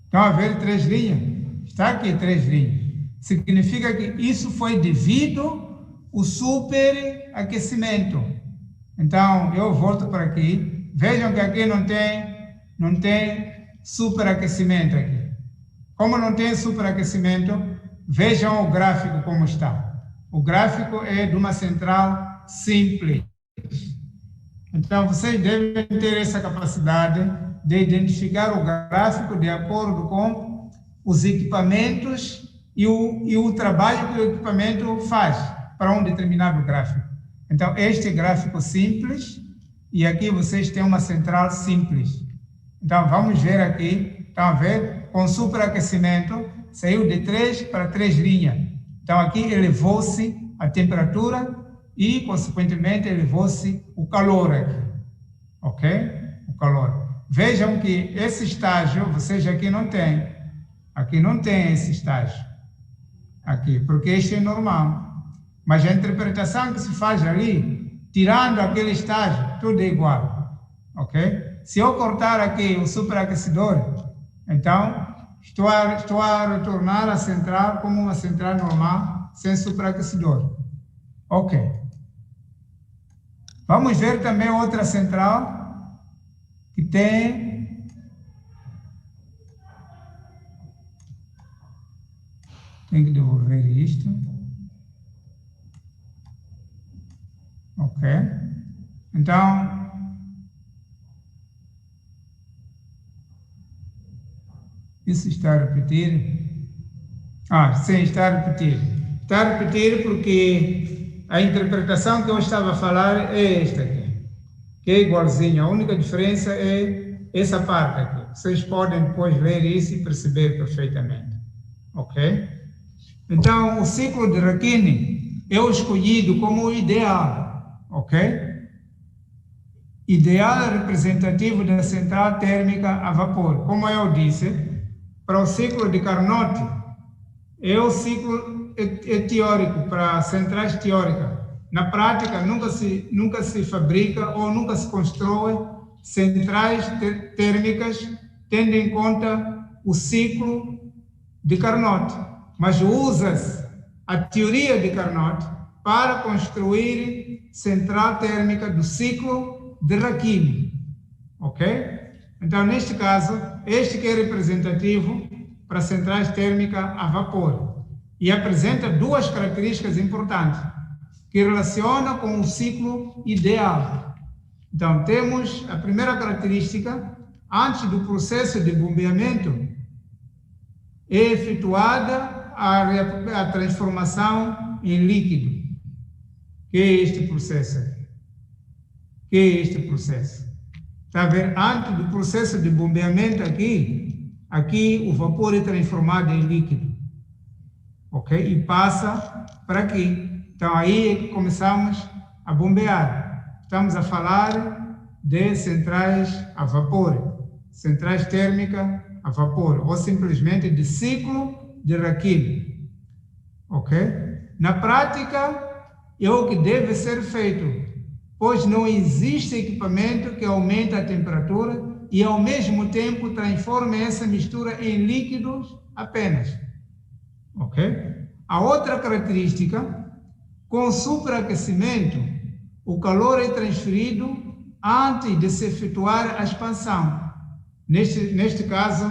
Estão a ver 3 linhas? Está aqui 3 linhas. Significa que isso foi devido ao superaquecimento. Então, eu volto para aqui. Vejam que aqui não tem superaquecimento aqui. Como não tem superaquecimento, vejam o gráfico como está. O gráfico é de uma central simples. Então, vocês devem ter essa capacidade de identificar o gráfico de acordo com os equipamentos e o trabalho que o equipamento faz para um determinado gráfico. Então, este é gráfico simples e aqui vocês têm uma central simples. Então, vamos ver aqui, estão a ver? Com superaquecimento, saiu de 3 para 3 linhas. Então, aqui elevou-se a temperatura e, consequentemente, elevou-se o calor aqui. Ok? O calor. Vejam que esse estágio, vocês aqui não têm. Aqui não tem esse estágio. Aqui, porque este é normal. Mas a interpretação que se faz ali, tirando aquele estágio, tudo é igual. Ok? Se eu cortar aqui o superaquecedor, então estou a retornar a central como uma central normal, sem superaquecedor. Ok. Vamos ver também outra central que tem que devolver isto. Ok. Então, isso está a repetir? Sim, está a repetir. Está a repetir porque a interpretação que eu estava a falar é esta aqui, que é igualzinha. A única diferença é essa parte aqui. Vocês podem depois ler isso e perceber perfeitamente. Ok? Então, o ciclo de Rankine é o escolhido como o ideal. Ok? Ideal representativo da central térmica a vapor. Como eu disse, para o ciclo de Carnot, é o ciclo teórico, para centrais teóricas. Na prática, nunca se fabrica ou nunca se constrói centrais térmicas tendo em conta o ciclo de Carnot. Mas usa-se a teoria de Carnot para construir central térmica do ciclo de Rankine. Ok? Então, neste caso, este que é representativo para centrais térmicas a vapor e apresenta 2 características importantes que relacionam com o ciclo ideal. Então, temos a primeira característica: antes do processo de bombeamento, é efetuada a transformação em líquido. Que é este processo aqui? Que é este processo? Está a ver? Antes do processo de bombeamento aqui o vapor é transformado em líquido. Ok? E passa para aqui. Então, aí é que começamos a bombear. Estamos a falar de centrais a vapor, centrais térmicas a vapor, ou simplesmente de ciclo de Rankine. Ok? Na prática, é o que deve ser feito, pois não existe equipamento que aumente a temperatura e, ao mesmo tempo, transforme essa mistura em líquidos apenas. Ok? A outra característica, com superaquecimento, o calor é transferido antes de se efetuar a expansão. Neste caso,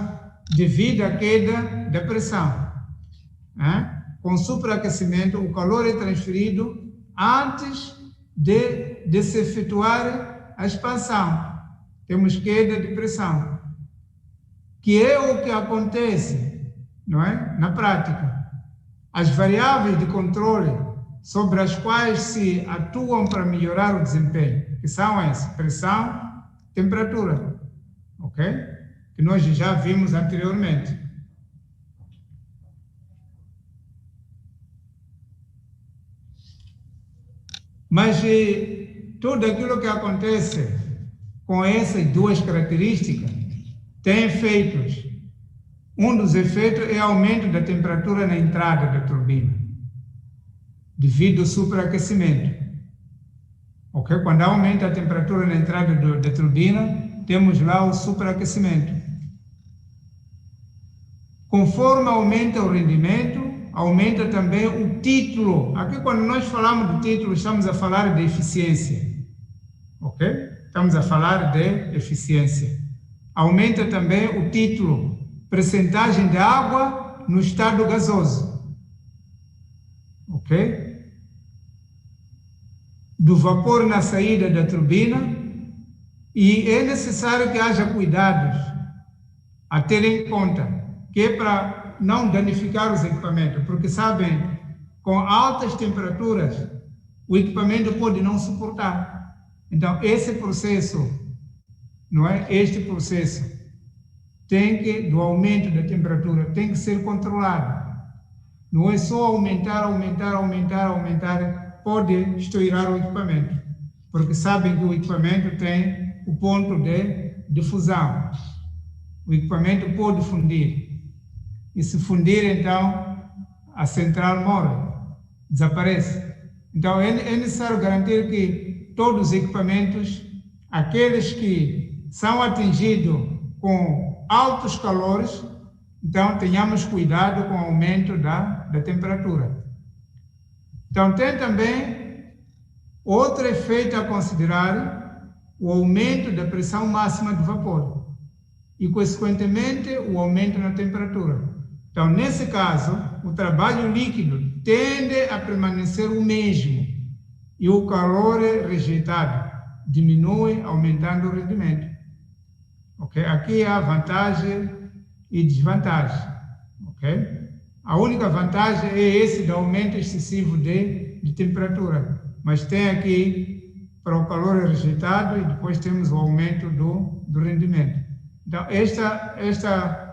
devido à queda da pressão. Com superaquecimento, o calor é transferido antes de se efetuar a expansão. Temos queda de pressão, que é o que acontece, não é? Na prática. As variáveis de controle sobre as quais se atuam para melhorar o desempenho, que são essas: pressão, temperatura, ok? Que nós já vimos anteriormente. Mas tudo aquilo que acontece com essas duas características tem efeitos. Um dos efeitos é o aumento da temperatura na entrada da turbina, devido ao superaquecimento. Ok? Quando aumenta a temperatura na entrada da turbina, temos lá o superaquecimento. Conforme aumenta o rendimento, aumenta também o título. Aqui, quando nós falamos do título, estamos a falar de eficiência. Ok? Estamos a falar de eficiência. Aumenta também o título, percentagem de água no estado gasoso. Ok? Do vapor na saída da turbina, e é necessário que haja cuidados a ter em conta, que é para não danificar os equipamentos, porque sabem, com altas temperaturas, o equipamento pode não suportar. Então, esse processo, não é? Este processo do aumento da temperatura tem que ser controlado. Não é só aumentar, pode estourar o equipamento, porque sabem que o equipamento tem o ponto de fusão. O equipamento pode fundir. E se fundir, então, a central morre, desaparece. Então, é necessário garantir que todos os equipamentos, aqueles que são atingidos com altos calores, então, tenhamos cuidado com o aumento da temperatura. Então, tem também outro efeito a considerar: o aumento da pressão máxima do vapor e, consequentemente, o aumento na temperatura. Então, nesse caso, o trabalho líquido tende a permanecer o mesmo e o calor rejeitado diminui, aumentando o rendimento. Okay? Aqui há vantagem e desvantagem. Okay? A única vantagem é esse do aumento excessivo de temperatura, mas tem aqui para o calor rejeitado e depois temos o aumento do rendimento. Então, esta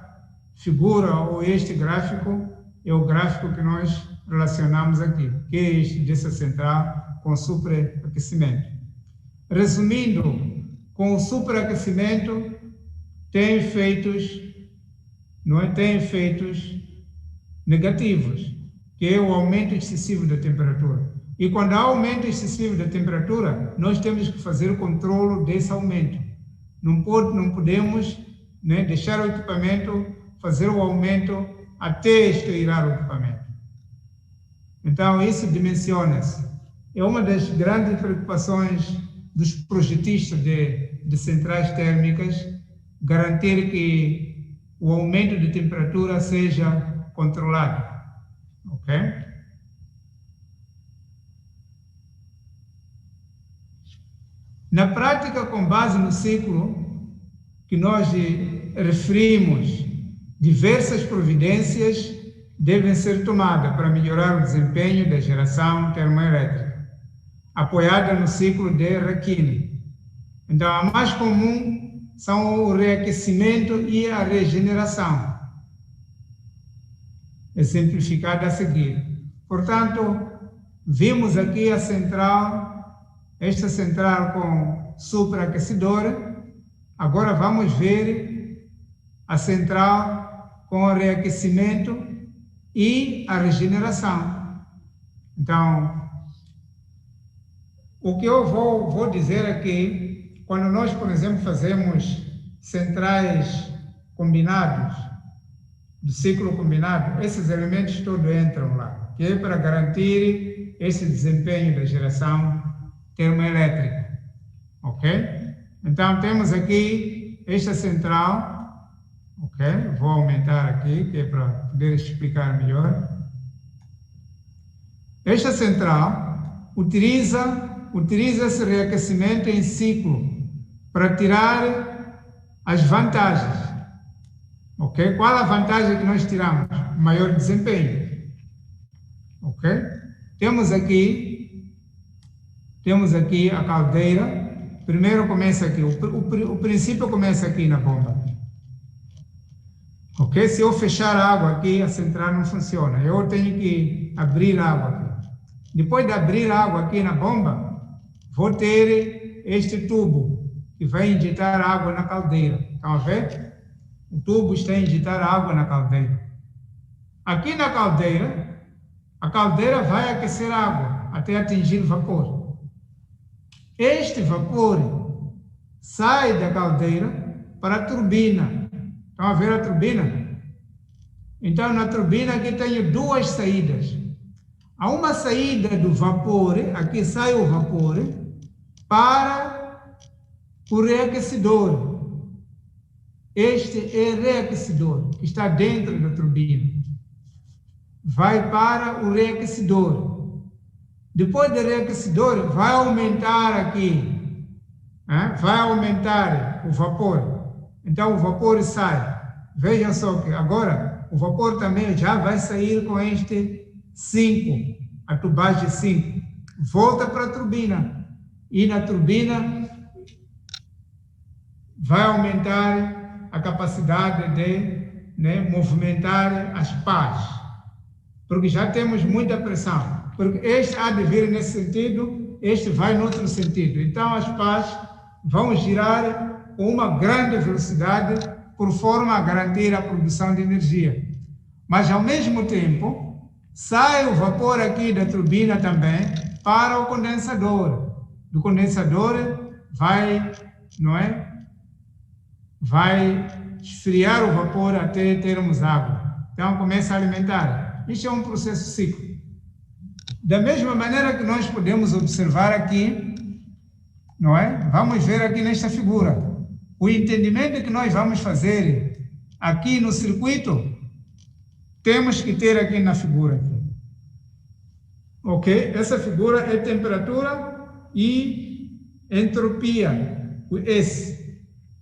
figura ou este gráfico é o gráfico que nós relacionamos aqui, que é este dessa central com superaquecimento. Resumindo, com o superaquecimento tem efeitos, não é? Tem efeitos negativos, que é o aumento excessivo da temperatura. E quando há aumento excessivo da temperatura, nós temos que fazer o controle desse aumento. Não podemos, né, deixar o equipamento fazer o aumento até estourar o equipamento. Então, isso dimensiona-se. É uma das grandes preocupações dos projetistas de centrais térmicas, garantir que o aumento de temperatura seja controlado. Ok? Na prática, com base no ciclo que nós referimos, diversas providências devem ser tomadas para melhorar o desempenho da geração termoelétrica, apoiada no ciclo de Rankine. Então, a mais comum são o reaquecimento e a regeneração, exemplificada a seguir. Portanto, vimos aqui a central, esta central com superaquecedora. Agora vamos ver a central com o reaquecimento e a regeneração. Então, o que eu vou dizer aqui, quando nós, por exemplo, fazemos centrais combinados, do ciclo combinado, esses elementos todos entram lá, que é para garantir esse desempenho da geração termoelétrica, ok? Então, temos aqui esta central, ok? Vou aumentar aqui, que é para poder explicar melhor. Esta central utiliza esse reaquecimento em ciclo para tirar as vantagens, ok? Qual a vantagem que nós tiramos? Maior desempenho, ok? Temos aqui a caldeira. Primeiro começa aqui, o princípio começa aqui na bomba. Ok? Se eu fechar a água aqui, a central não funciona. Eu tenho que abrir a água aqui. Depois de abrir a água aqui na bomba, vou ter este tubo que vai injetar água na caldeira. Estão a ver? O tubo está a injetar água na caldeira. Aqui na caldeira, a caldeira vai aquecer a água até atingir vapor. Este vapor sai da caldeira para a turbina. Estão a ver a turbina? Então, na turbina aqui tenho duas saídas. Há uma saída do vapor, aqui sai o vapor, para o reaquecedor. Este é o reaquecedor, que está dentro da turbina. Vai para o reaquecedor. Depois do reaquecedor, vai aumentar aqui, vai aumentar o vapor. Então, o vapor sai. Vejam só que agora o vapor também já vai sair com este 5, a tubagem 5. Volta para a turbina. E na turbina vai aumentar a capacidade de movimentar as pás. Porque já temos muita pressão. Porque este há de vir nesse sentido, este vai no outro sentido. Então, as pás vão girar com uma grande velocidade por forma a garantir a produção de energia. Mas, ao mesmo tempo, sai o vapor aqui da turbina também para o condensador. Do condensador vai esfriar o vapor até termos água. Então, começa a alimentar. Isto é um processo cíclico. Da mesma maneira que nós podemos observar aqui, Vamos ver aqui nesta figura. O entendimento que nós vamos fazer aqui no circuito, temos que ter aqui na figura. Ok? Essa figura é temperatura e entropia. O S.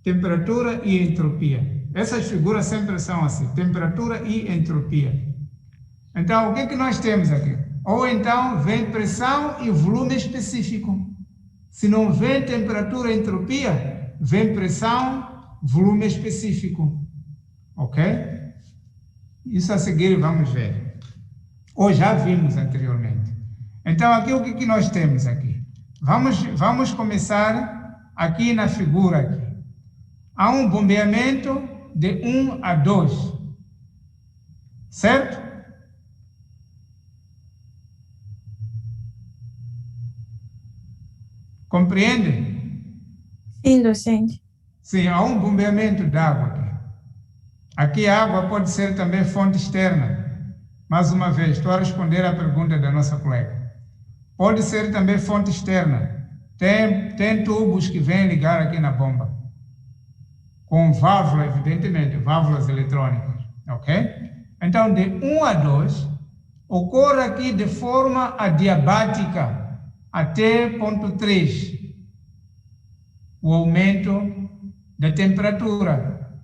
Temperatura e entropia. Essas figuras sempre são assim. Temperatura e entropia. Então, o que nós temos aqui? Ou então, vem pressão e volume específico. Se não vem temperatura e entropia, vem pressão, volume específico. Ok? Isso a seguir vamos ver. Ou já vimos anteriormente. Então, aqui o que nós temos aqui? Vamos começar aqui na figura. Aqui. Há um bombeamento de 1 a 2. Certo? Compreende? Sim, docente. Sim, há um bombeamento de água aqui. Aqui a água pode ser também fonte externa. Mais uma vez, estou a responder à pergunta da nossa colega. Pode ser também fonte externa. Tem tubos que vêm ligar aqui na bomba. Com válvula, evidentemente, válvulas eletrônicas. Ok? Então, de 1 a 2, ocorre aqui de forma adiabática até ponto 3, o aumento da temperatura.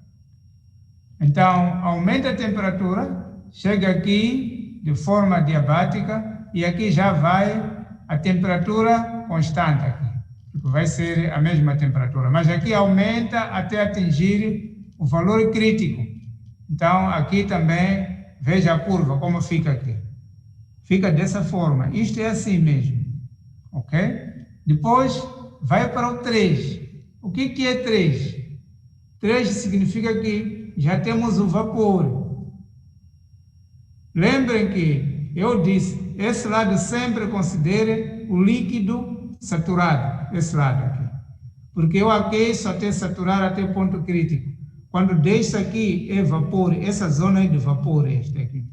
Então, aumenta a temperatura, chega aqui de forma adiabática e aqui já vai a temperatura constante aqui, porque vai ser a mesma temperatura, mas aqui aumenta até atingir o valor crítico. Então, aqui também, veja a curva, como fica aqui. Fica dessa forma, isto é assim mesmo. Ok? Depois vai para o 3. O que é 3? 3 significa que já temos o vapor. Lembrem que eu disse, esse lado sempre considere o líquido saturado, esse lado aqui. Porque eu aqueço até saturar até ponto crítico. Quando deixo aqui é vapor, essa zona é de vapor, esta aqui.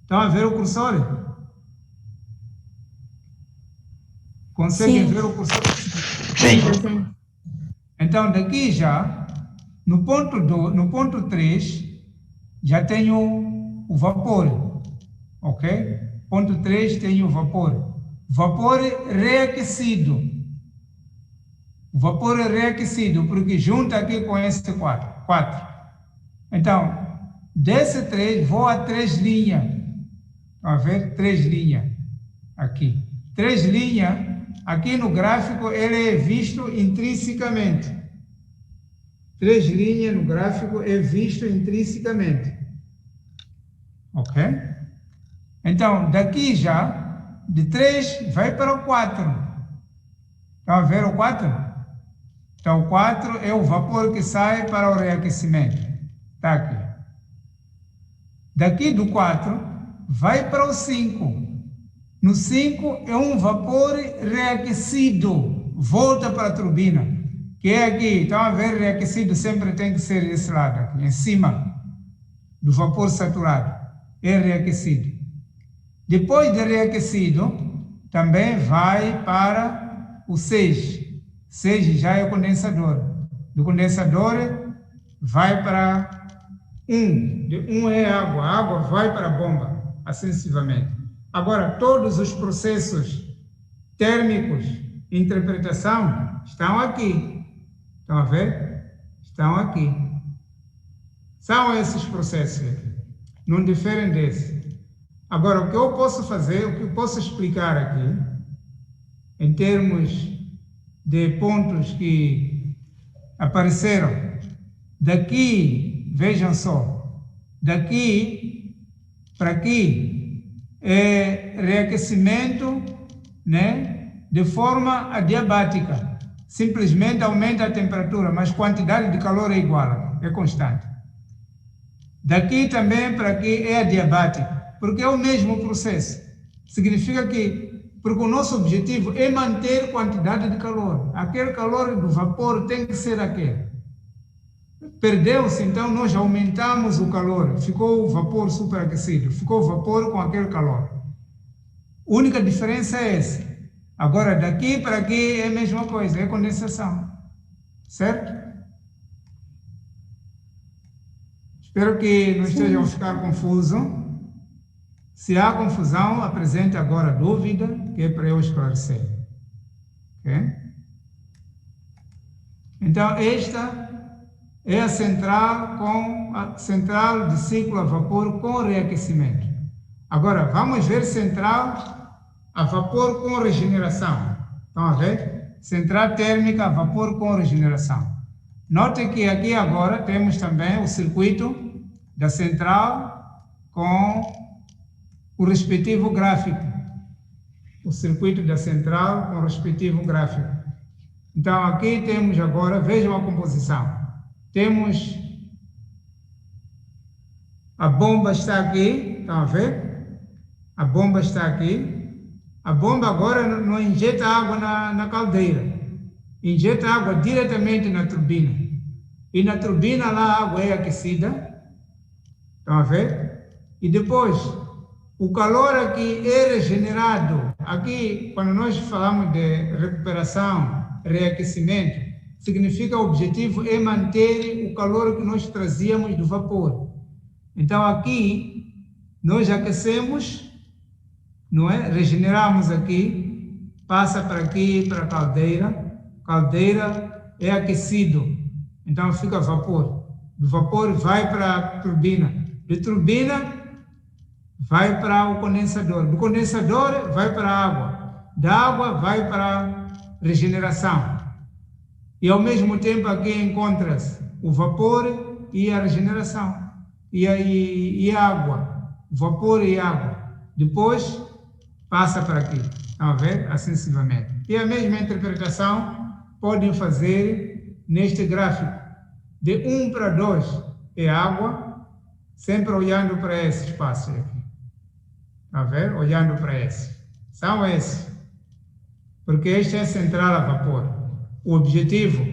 Estão a ver o cursor? Conseguem ver o cursor? Sim. Então, daqui já, no ponto 3, já tenho o vapor, ok? Ponto 3 tem o vapor. Vapor reaquecido. O vapor é reaquecido, porque junta aqui com esse 4. Então, desse 3, vou a 3 linhas. Estão a ver? 3 linhas. Aqui. 3 linhas. Aqui no gráfico, ele é visto intrinsecamente. 3 linhas no gráfico é visto intrinsecamente. Ok? Então, daqui já, de 3, vai para o 4. Estão a ver o 4? Então, o 4 é o vapor que sai para o reaquecimento. Está aqui. Daqui do 4, vai para o 5. No 5 é um vapor reaquecido. Volta para a turbina. Que é aqui. Estão a ver, reaquecido sempre tem que ser desse lado, aqui, em cima do vapor saturado. É reaquecido. Depois de reaquecido, também vai para o 6. 6 já é o condensador. Do condensador vai para 1. De 1 é água. A água vai para a bomba, assim sucessivamente. Agora, todos os processos térmicos, interpretação, estão aqui. Estão a ver? Estão aqui. São esses processos aqui. Não diferem desse. Agora, o que eu posso fazer, o que eu posso explicar aqui, em termos de pontos que apareceram, daqui, vejam só, daqui para aqui é reaquecimento, né, de forma adiabática. Simplesmente aumenta a temperatura, mas a quantidade de calor é igual, é constante. Daqui também para aqui é adiabático, porque é o mesmo processo. Significa que, porque o nosso objetivo é manter quantidade de calor. Aquele calor do vapor tem que ser aquele. Perdeu-se, então nós aumentamos o calor. Ficou o vapor superaquecido. Ficou o vapor com aquele calor. A única diferença é essa. Agora, daqui para aqui é a mesma coisa, é condensação. Certo? Espero que não estejam a ficar confuso. Se há confusão, apresente agora dúvida, que é para eu esclarecer. Ok? Então, esta é a central de ciclo a vapor com reaquecimento. Agora, vamos ver central a vapor com regeneração. Estão a ver? Central térmica a vapor com regeneração. Note que aqui agora temos também o circuito da central com o respectivo gráfico. O circuito da central com o respectivo gráfico. Então, aqui temos agora, vejam a composição. Temos a bomba está aqui, estão a ver? A bomba está aqui. A bomba agora não injeta água na caldeira. Injeta água diretamente na turbina. E na turbina lá a água é aquecida. Estão a ver? E depois, o calor aqui é regenerado. Aqui, quando nós falamos de recuperação, reaquecimento, significa o objetivo é manter o calor que nós trazíamos do vapor. Então aqui nós aquecemos, não é? Regeneramos aqui, passa para aqui, para a caldeira. Caldeira é aquecido, então fica vapor. Do vapor vai para a turbina. De turbina vai para o condensador. Do condensador vai para a água. Da água vai para a regeneração. E ao mesmo tempo aqui encontra-se o vapor e a regeneração. E a água. Vapor e água. Depois passa para aqui. Estão a ver? Assim sucessivamente. E a mesma interpretação podem fazer neste gráfico. De 1 para 2 é água, sempre olhando para esse espaço aqui. Estão a ver? Olhando para esse. São esses. Porque este é central a vapor. O objetivo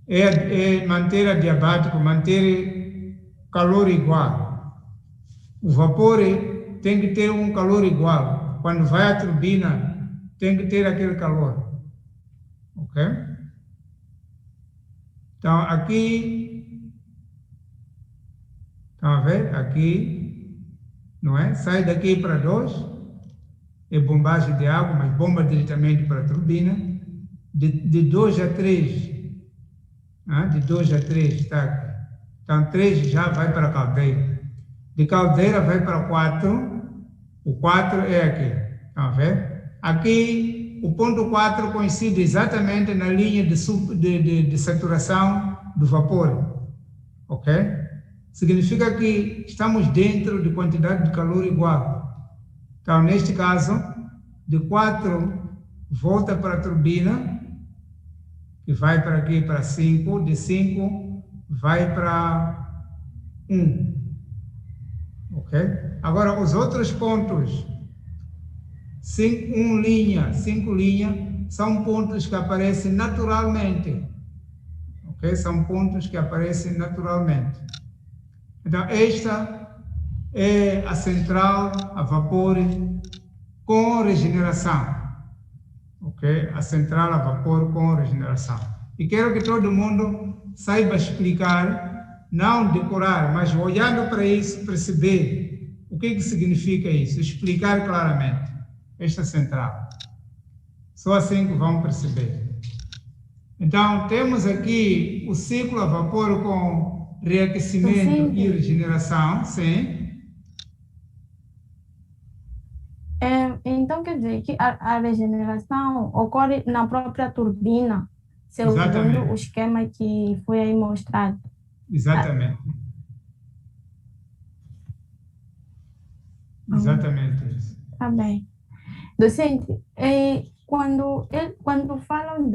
é manter adiabático, manter calor igual. O vapor tem que ter um calor igual. Quando vai à turbina, tem que ter aquele calor. Ok? Então, aqui, estão a ver? Aqui, não é? Sai daqui para 2, é bombagem de água, mas bomba diretamente para a turbina. De 2 a 3, de 2 a 3 está aqui. Então, 3 já vai para a caldeira. De caldeira vai para 4. O 4 é aqui. Estão a ver? Aqui, o ponto 4 coincide exatamente na linha de saturação do vapor. Ok? Significa que estamos dentro de quantidade de calor igual. Então, neste caso, de 4 volta para a turbina, que vai para aqui para 5, de 5 vai para 1. Ok? Agora, os outros pontos, 5 linhas, são pontos que aparecem naturalmente. Ok? São pontos que aparecem naturalmente. Então, esta é a central a vapor com regeneração. Ok? A central a vapor com regeneração. E quero que todo mundo saiba explicar, não decorar, mas olhando para isso, perceber o que significa isso, explicar claramente esta central. Só assim que vão perceber. Então, temos aqui o ciclo a vapor com reaquecimento e regeneração, sim. Então, quer dizer que a regeneração ocorre na própria turbina, segundo o esquema que foi aí mostrado. Exatamente. Exatamente isso. Tá bem. Docente, quando falam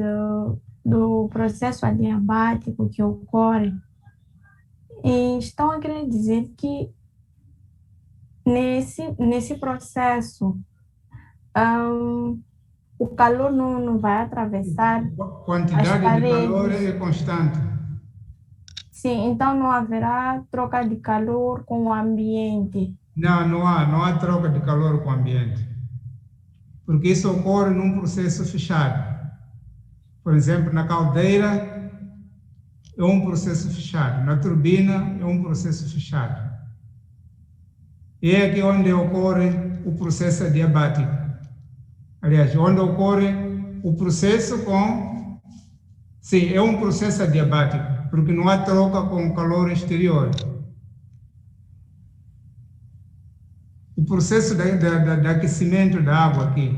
do processo adiabático que ocorre, estão a querer dizer que nesse processo o calor não vai atravessar a quantidade de calor é constante. Sim, então não haverá troca de calor com o ambiente. Não há troca de calor com o ambiente. Porque isso ocorre num processo fechado. Por exemplo, na caldeira é um processo fechado, na turbina é um processo fechado. E é aqui onde ocorre o processo adiabático. Aliás, onde ocorre o processo com... Sim, é um processo adiabático, porque não há troca com o calor exterior. O processo de aquecimento da água aqui,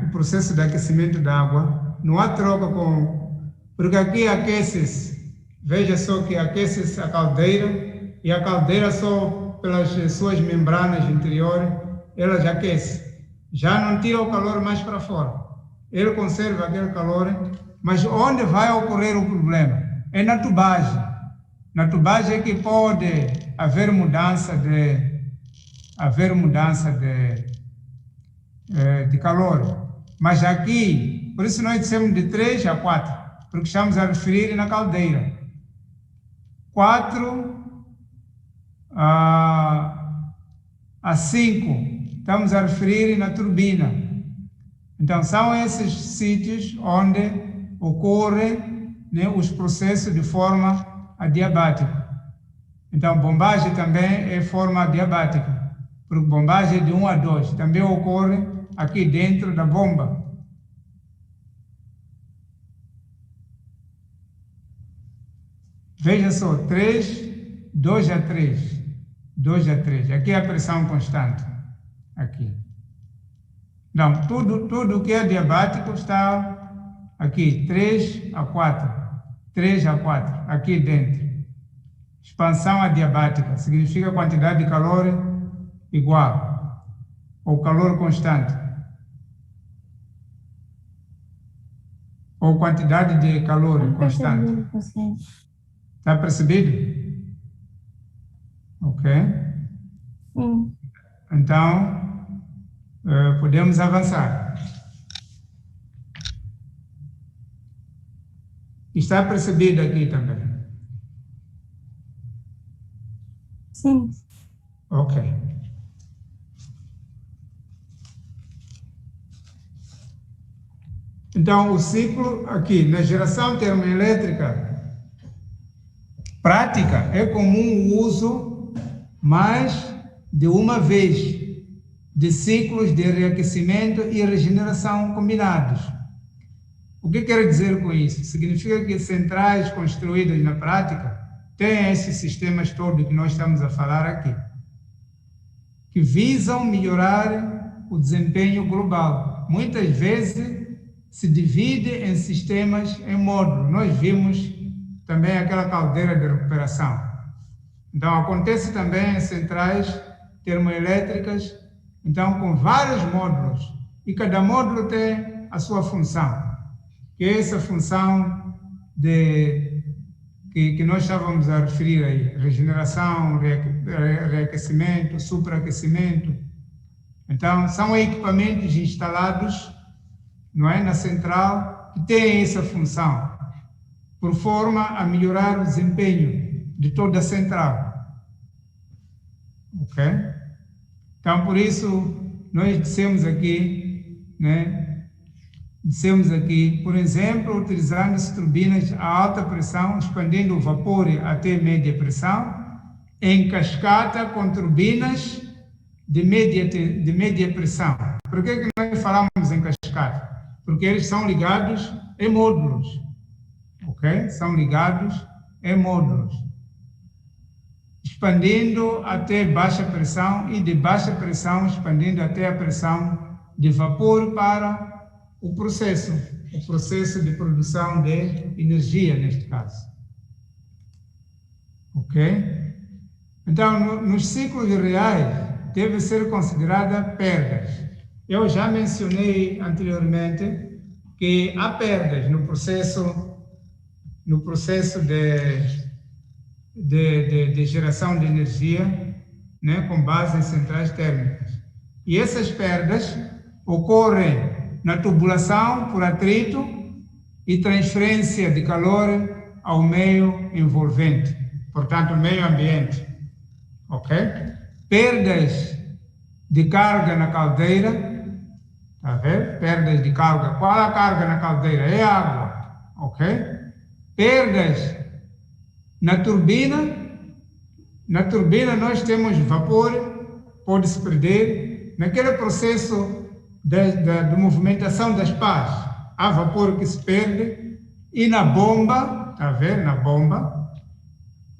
o processo de aquecimento da água, não há troca com... Porque aqui aquece-se, veja só que aquece-se a caldeira, e a caldeira só pelas suas membranas interiores, ela já aquece. Já não tira o calor mais para fora. Ele conserva aquele calor, mas onde vai ocorrer o problema? É na tubagem. Na tubagem é que pode haver mudança de calor. Mas aqui, por isso nós dissemos de 3 a 4, porque estamos a referir na caldeira. 4 a 5, estamos a referir na turbina. Então, são esses sítios onde ocorrem, né, os processos de forma adiabática. Então, bombagem também é forma adiabática, porque bombagem de 1 a 2 também ocorre aqui dentro da bomba. Veja só, 3, 2 a 3, 2 a 3. Aqui é a pressão constante. Aqui. Não, tudo que é adiabático está aqui, 3 a 4. 3 a 4, aqui dentro. Expansão adiabática significa quantidade de calor igual, ou calor constante, ou quantidade de calor constante. Está percebido? Ok? Então, podemos avançar. Está percebido aqui também? Sim. Ok. Então, Então, o ciclo aqui, na geração termoelétrica prática, é comum o uso mais de uma vez de ciclos de reaquecimento e regeneração combinados. O que quero dizer com isso? Significa que centrais construídas na prática têm esses sistemas todos que nós estamos a falar aqui, que visam melhorar o desempenho global. Muitas vezes se divide em sistemas, em módulos. Nós vimos também aquela caldeira de recuperação. Então, acontece também em centrais termoelétricas, então, com vários módulos, e cada módulo tem a sua função, que é essa função que nós estávamos a referir aí, regeneração, reaquecimento, superaquecimento. Então, são equipamentos instalados, não é, na central, que têm essa função, por forma a melhorar o desempenho de toda a central. Ok? Então, por isso, nós dissemos aqui, né? Dissemos aqui, por exemplo, utilizando-se turbinas a alta pressão, expandindo o vapor até média pressão, em cascata com turbinas de média pressão. Por que nós falamos em cascata? Porque eles são ligados em módulos, ok? São ligados em módulos, expandindo até baixa pressão e de baixa pressão expandindo até a pressão de vapor para o processo de produção de energia, neste caso. Ok? Então, nos ciclos reais, deve ser considerada perdas. Eu já mencionei anteriormente que há perdas no processo de geração de energia, né, com base em centrais térmicas. E essas perdas ocorrem na tubulação por atrito e transferência de calor ao meio envolvente, portanto, meio ambiente. Ok? Perdas de carga na caldeira, tá vendo? Perdas de carga. Qual a carga na caldeira? É água. Ok? Perdas na turbina. Na turbina nós temos vapor, pode-se perder. Naquele processo de movimentação das pás, há vapor que se perde. E na bomba, está vendo? Na bomba,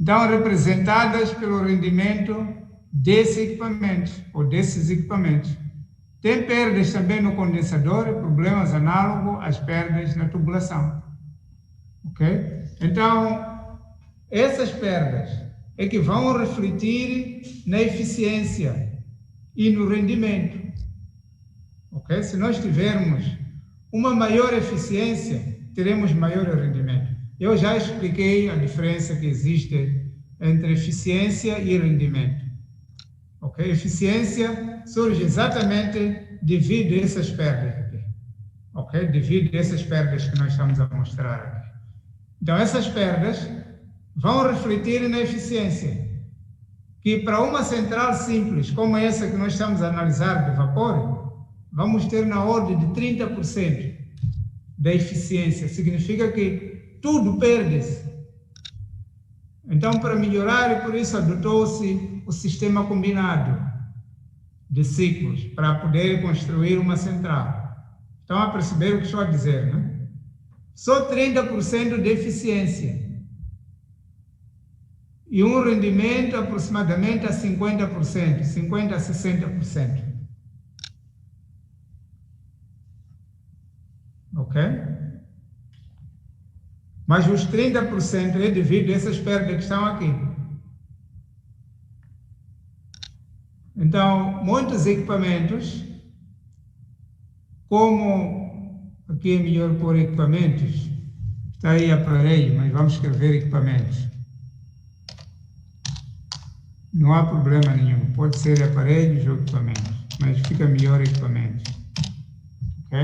então representadas pelo rendimento desses equipamentos. Tem perdas também no condensador, problemas análogos às perdas na tubulação. Ok? Então, essas perdas é que vão refletir na eficiência e no rendimento. Ok? Se nós tivermos uma maior eficiência, teremos maior rendimento. Eu já expliquei a diferença que existe entre eficiência e rendimento. Ok? Eficiência surge exatamente devido a essas perdas aqui. Ok? Devido a essas perdas que nós estamos a mostrar aqui. Então, essas perdas vão refletir na eficiência, que para uma central simples, como essa que nós estamos a analisar de vapor, vamos ter na ordem de 30% da eficiência. Significa que tudo perde-se. Então, para melhorar, por isso adotou-se o sistema combinado de ciclos, para poder construir uma central. Estão a perceber o que estou a dizer, né? Só 30% de eficiência. E um rendimento aproximadamente a 50%, 50% a 60%. Ok? Mas os 30% é devido a essas perdas que estão aqui. Então, muitos equipamentos, como aqui é melhor pôr equipamentos, está aí aparelho, mas vamos escrever equipamentos. Não há problema nenhum, pode ser aparelhos ou equipamentos, mas fica melhor equipamentos. Ok?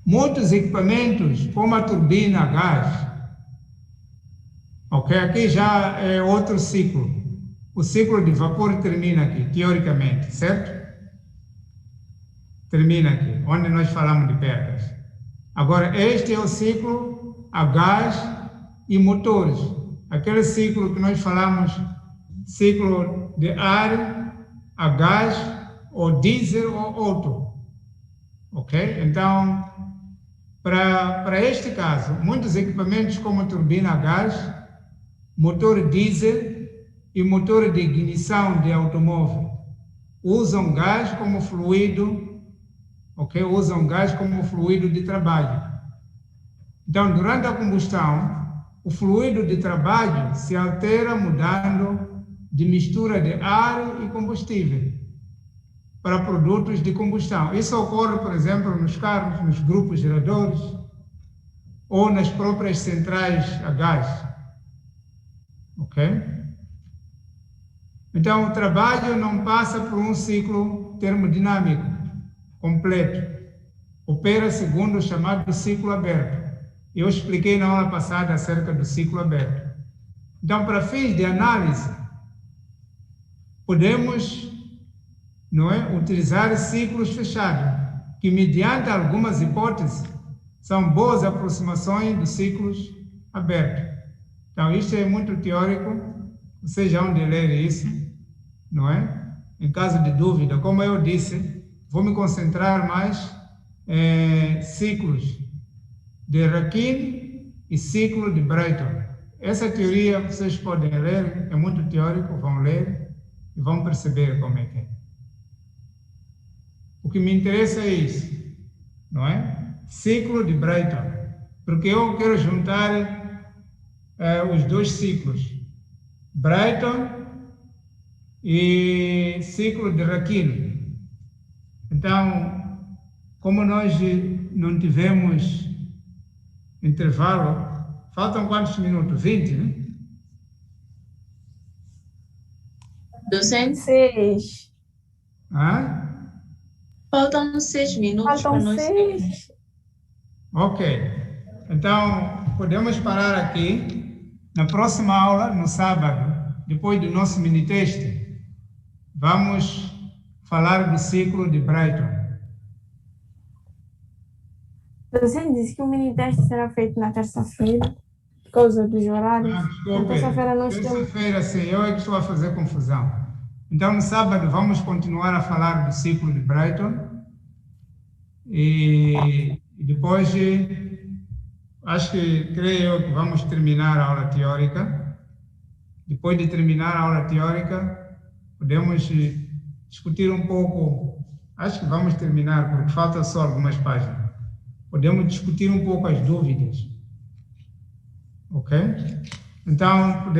Muitos equipamentos, como a turbina a gás, ok? Aqui já é outro ciclo. O ciclo de vapor termina aqui, teoricamente, certo? termina aqui, onde nós falamos de perdas. Agora, este é o ciclo a gás e motores. Aquele ciclo que nós falamos, ciclo de ar, a gás, ou diesel ou outro. Ok? Então, para este caso, muitos equipamentos como turbina a gás, motor diesel e motor de ignição de automóvel usam gás como fluido, ok? Usam gás como fluido de trabalho. Então, durante a combustão, o fluido de trabalho se altera mudando de mistura de ar e combustível para produtos de combustão. Isso ocorre, por exemplo, nos carros, nos grupos geradores ou nas próprias centrais a gás. Ok? Então, o trabalho não passa por um ciclo termodinâmico completo. Opera segundo o chamado ciclo aberto. Eu expliquei na aula passada acerca do ciclo aberto. Então, para fins de análise, podemos, não é, utilizar ciclos fechados, que mediante algumas hipóteses são boas aproximações dos ciclos abertos. Então, isto é muito teórico, vocês já vão ler isso, não é? Em caso de dúvida, como eu disse, vou me concentrar mais em ciclos de Rankine e ciclo de Brayton. Essa teoria vocês podem ler, é muito teórico, vão ler e vão perceber como é que é. O que me interessa é isso, não é? Ciclo de Brayton, porque eu quero juntar os dois ciclos, Brayton e ciclo de Rankine. Então, como nós não tivemos intervalo, faltam quantos minutos? 20, né? Docente? 6. Hã? Faltam 6 minutos para Faltam nós. 6. Ok. Então, podemos parar aqui. Na próxima aula, no sábado, depois do nosso mini-teste, vamos falar do ciclo de Brayton. Você disse que o mini-teste será feito na terça-feira, por causa dos horários. Na Desculpe. terça-feira nós temos... Terça-feira, sim, eu é que estou a fazer confusão. Então, no sábado, vamos continuar a falar do ciclo de Brayton. E depois, creio eu que vamos terminar a aula teórica. Depois de terminar a aula teórica, podemos discutir um pouco. Acho que vamos terminar, porque falta só algumas páginas. Podemos discutir um pouco as dúvidas. Ok? Então,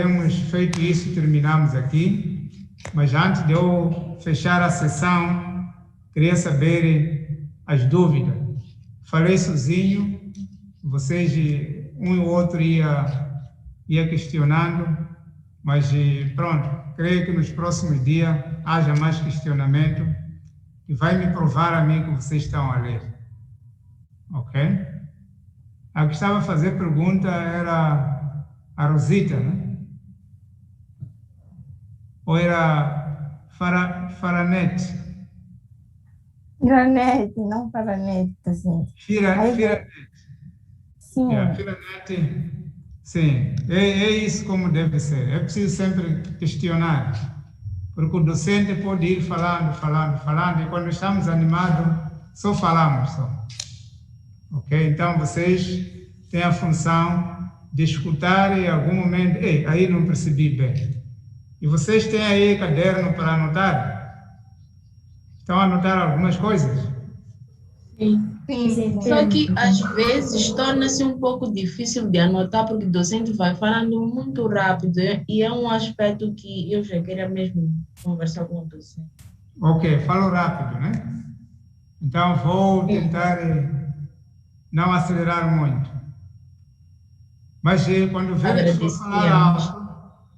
feito isso, terminamos aqui. Mas antes de eu fechar a sessão, queria saber as dúvidas. Falei sozinho, vocês, um e o outro ia questionando, mas pronto, creio que nos próximos dias haja mais questionamento e vai me provar a mim que vocês estão a ler. Ok? A que estava a fazer pergunta era a Rosita, né? Ou era Faranet? Granete, não Faranet, assim. Firanet. Sim. Firanet, sim. É isso como deve ser. É preciso sempre questionar. Porque o docente pode ir falando, e quando estamos animados, só falamos só. Ok? Então, vocês têm a função de escutar e em algum momento, aí não percebi bem. E vocês têm aí caderno para anotar? Estão a anotar algumas coisas? Sim. Só que às vezes torna-se um pouco difícil de anotar, porque o docente vai falando muito rápido e é um aspecto que eu já queria mesmo conversar com o docente. Ok, falo rápido, né? Então vou tentar não acelerar muito. Mas quando vemos que falar alto,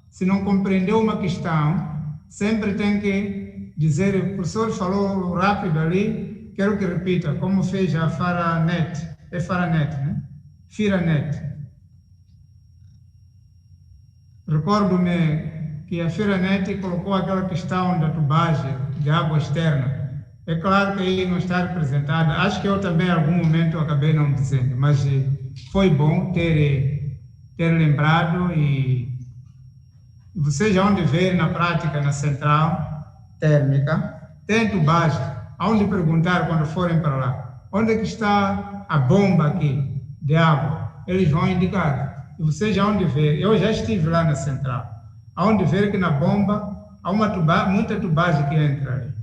se não compreendeu uma questão, sempre tem que dizer, o professor falou rápido ali, quero que repita, como fez a Faranet. É Faranet, né? Firanet. Recordo-me que a Firanet colocou aquela questão da tubagem de água externa. É claro que aí não está representada. Acho que eu também, em algum momento, acabei não dizendo, mas foi bom ter lembrado e vocês já vão de ver na prática, na central térmica, tem tubagem. Aonde perguntar quando forem para lá? Onde é que está a bomba aqui de água? Eles vão indicar. E vocês já vão de ver. Eu já estive lá na central. Aonde ver que na bomba há muita tubagem que entra ali.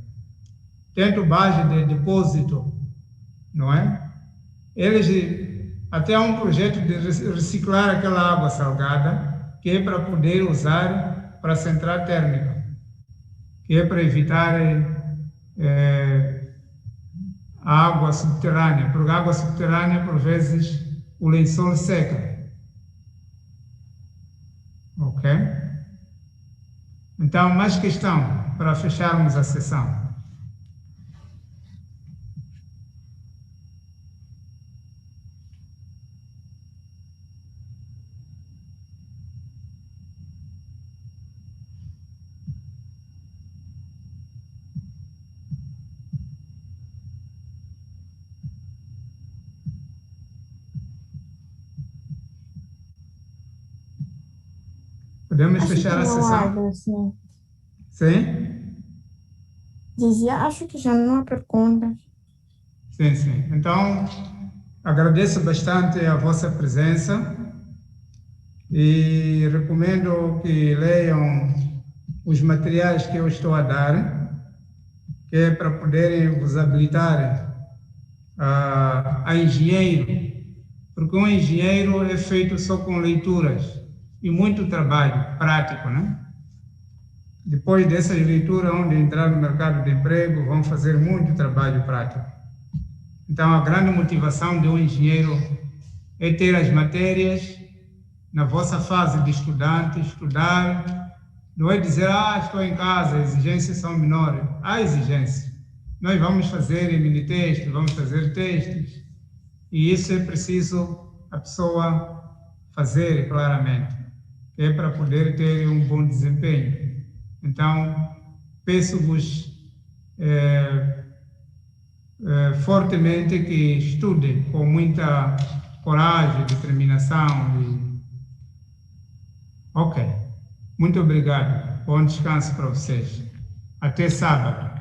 Tem tubagem de depósito, não é? Eles até há um projeto de reciclar aquela água salgada, que é para poder usar para a central térmica, que é para evitar a água subterrânea, porque a água subterrânea, por vezes, o lençol seca. Ok? Então, mais questão para fecharmos a sessão. Podemos Acho fechar que a não sessão? há, assim. Sim? Dizia, acho que já não há perguntas. Sim, sim. Então, agradeço bastante a vossa presença e recomendo que leiam os materiais que eu estou a dar, que é para poderem vos habilitar a engenheiro, porque um engenheiro é feito só com leituras e muito trabalho prático, né? Depois dessas leituras, onde entrar no mercado de emprego, vão fazer muito trabalho prático. Então, a grande motivação de um engenheiro é ter as matérias na vossa fase de estudante, estudar. Não é dizer, estou em casa, as exigências são menores. Há exigências. Nós vamos fazer mini-testes, vamos fazer testes. E isso é preciso a pessoa fazer claramente, que é para poder ter um bom desempenho. Então, peço-vos fortemente que estudem com muita coragem, determinação. Ok. Muito obrigado. Bom descanso para vocês. Até sábado.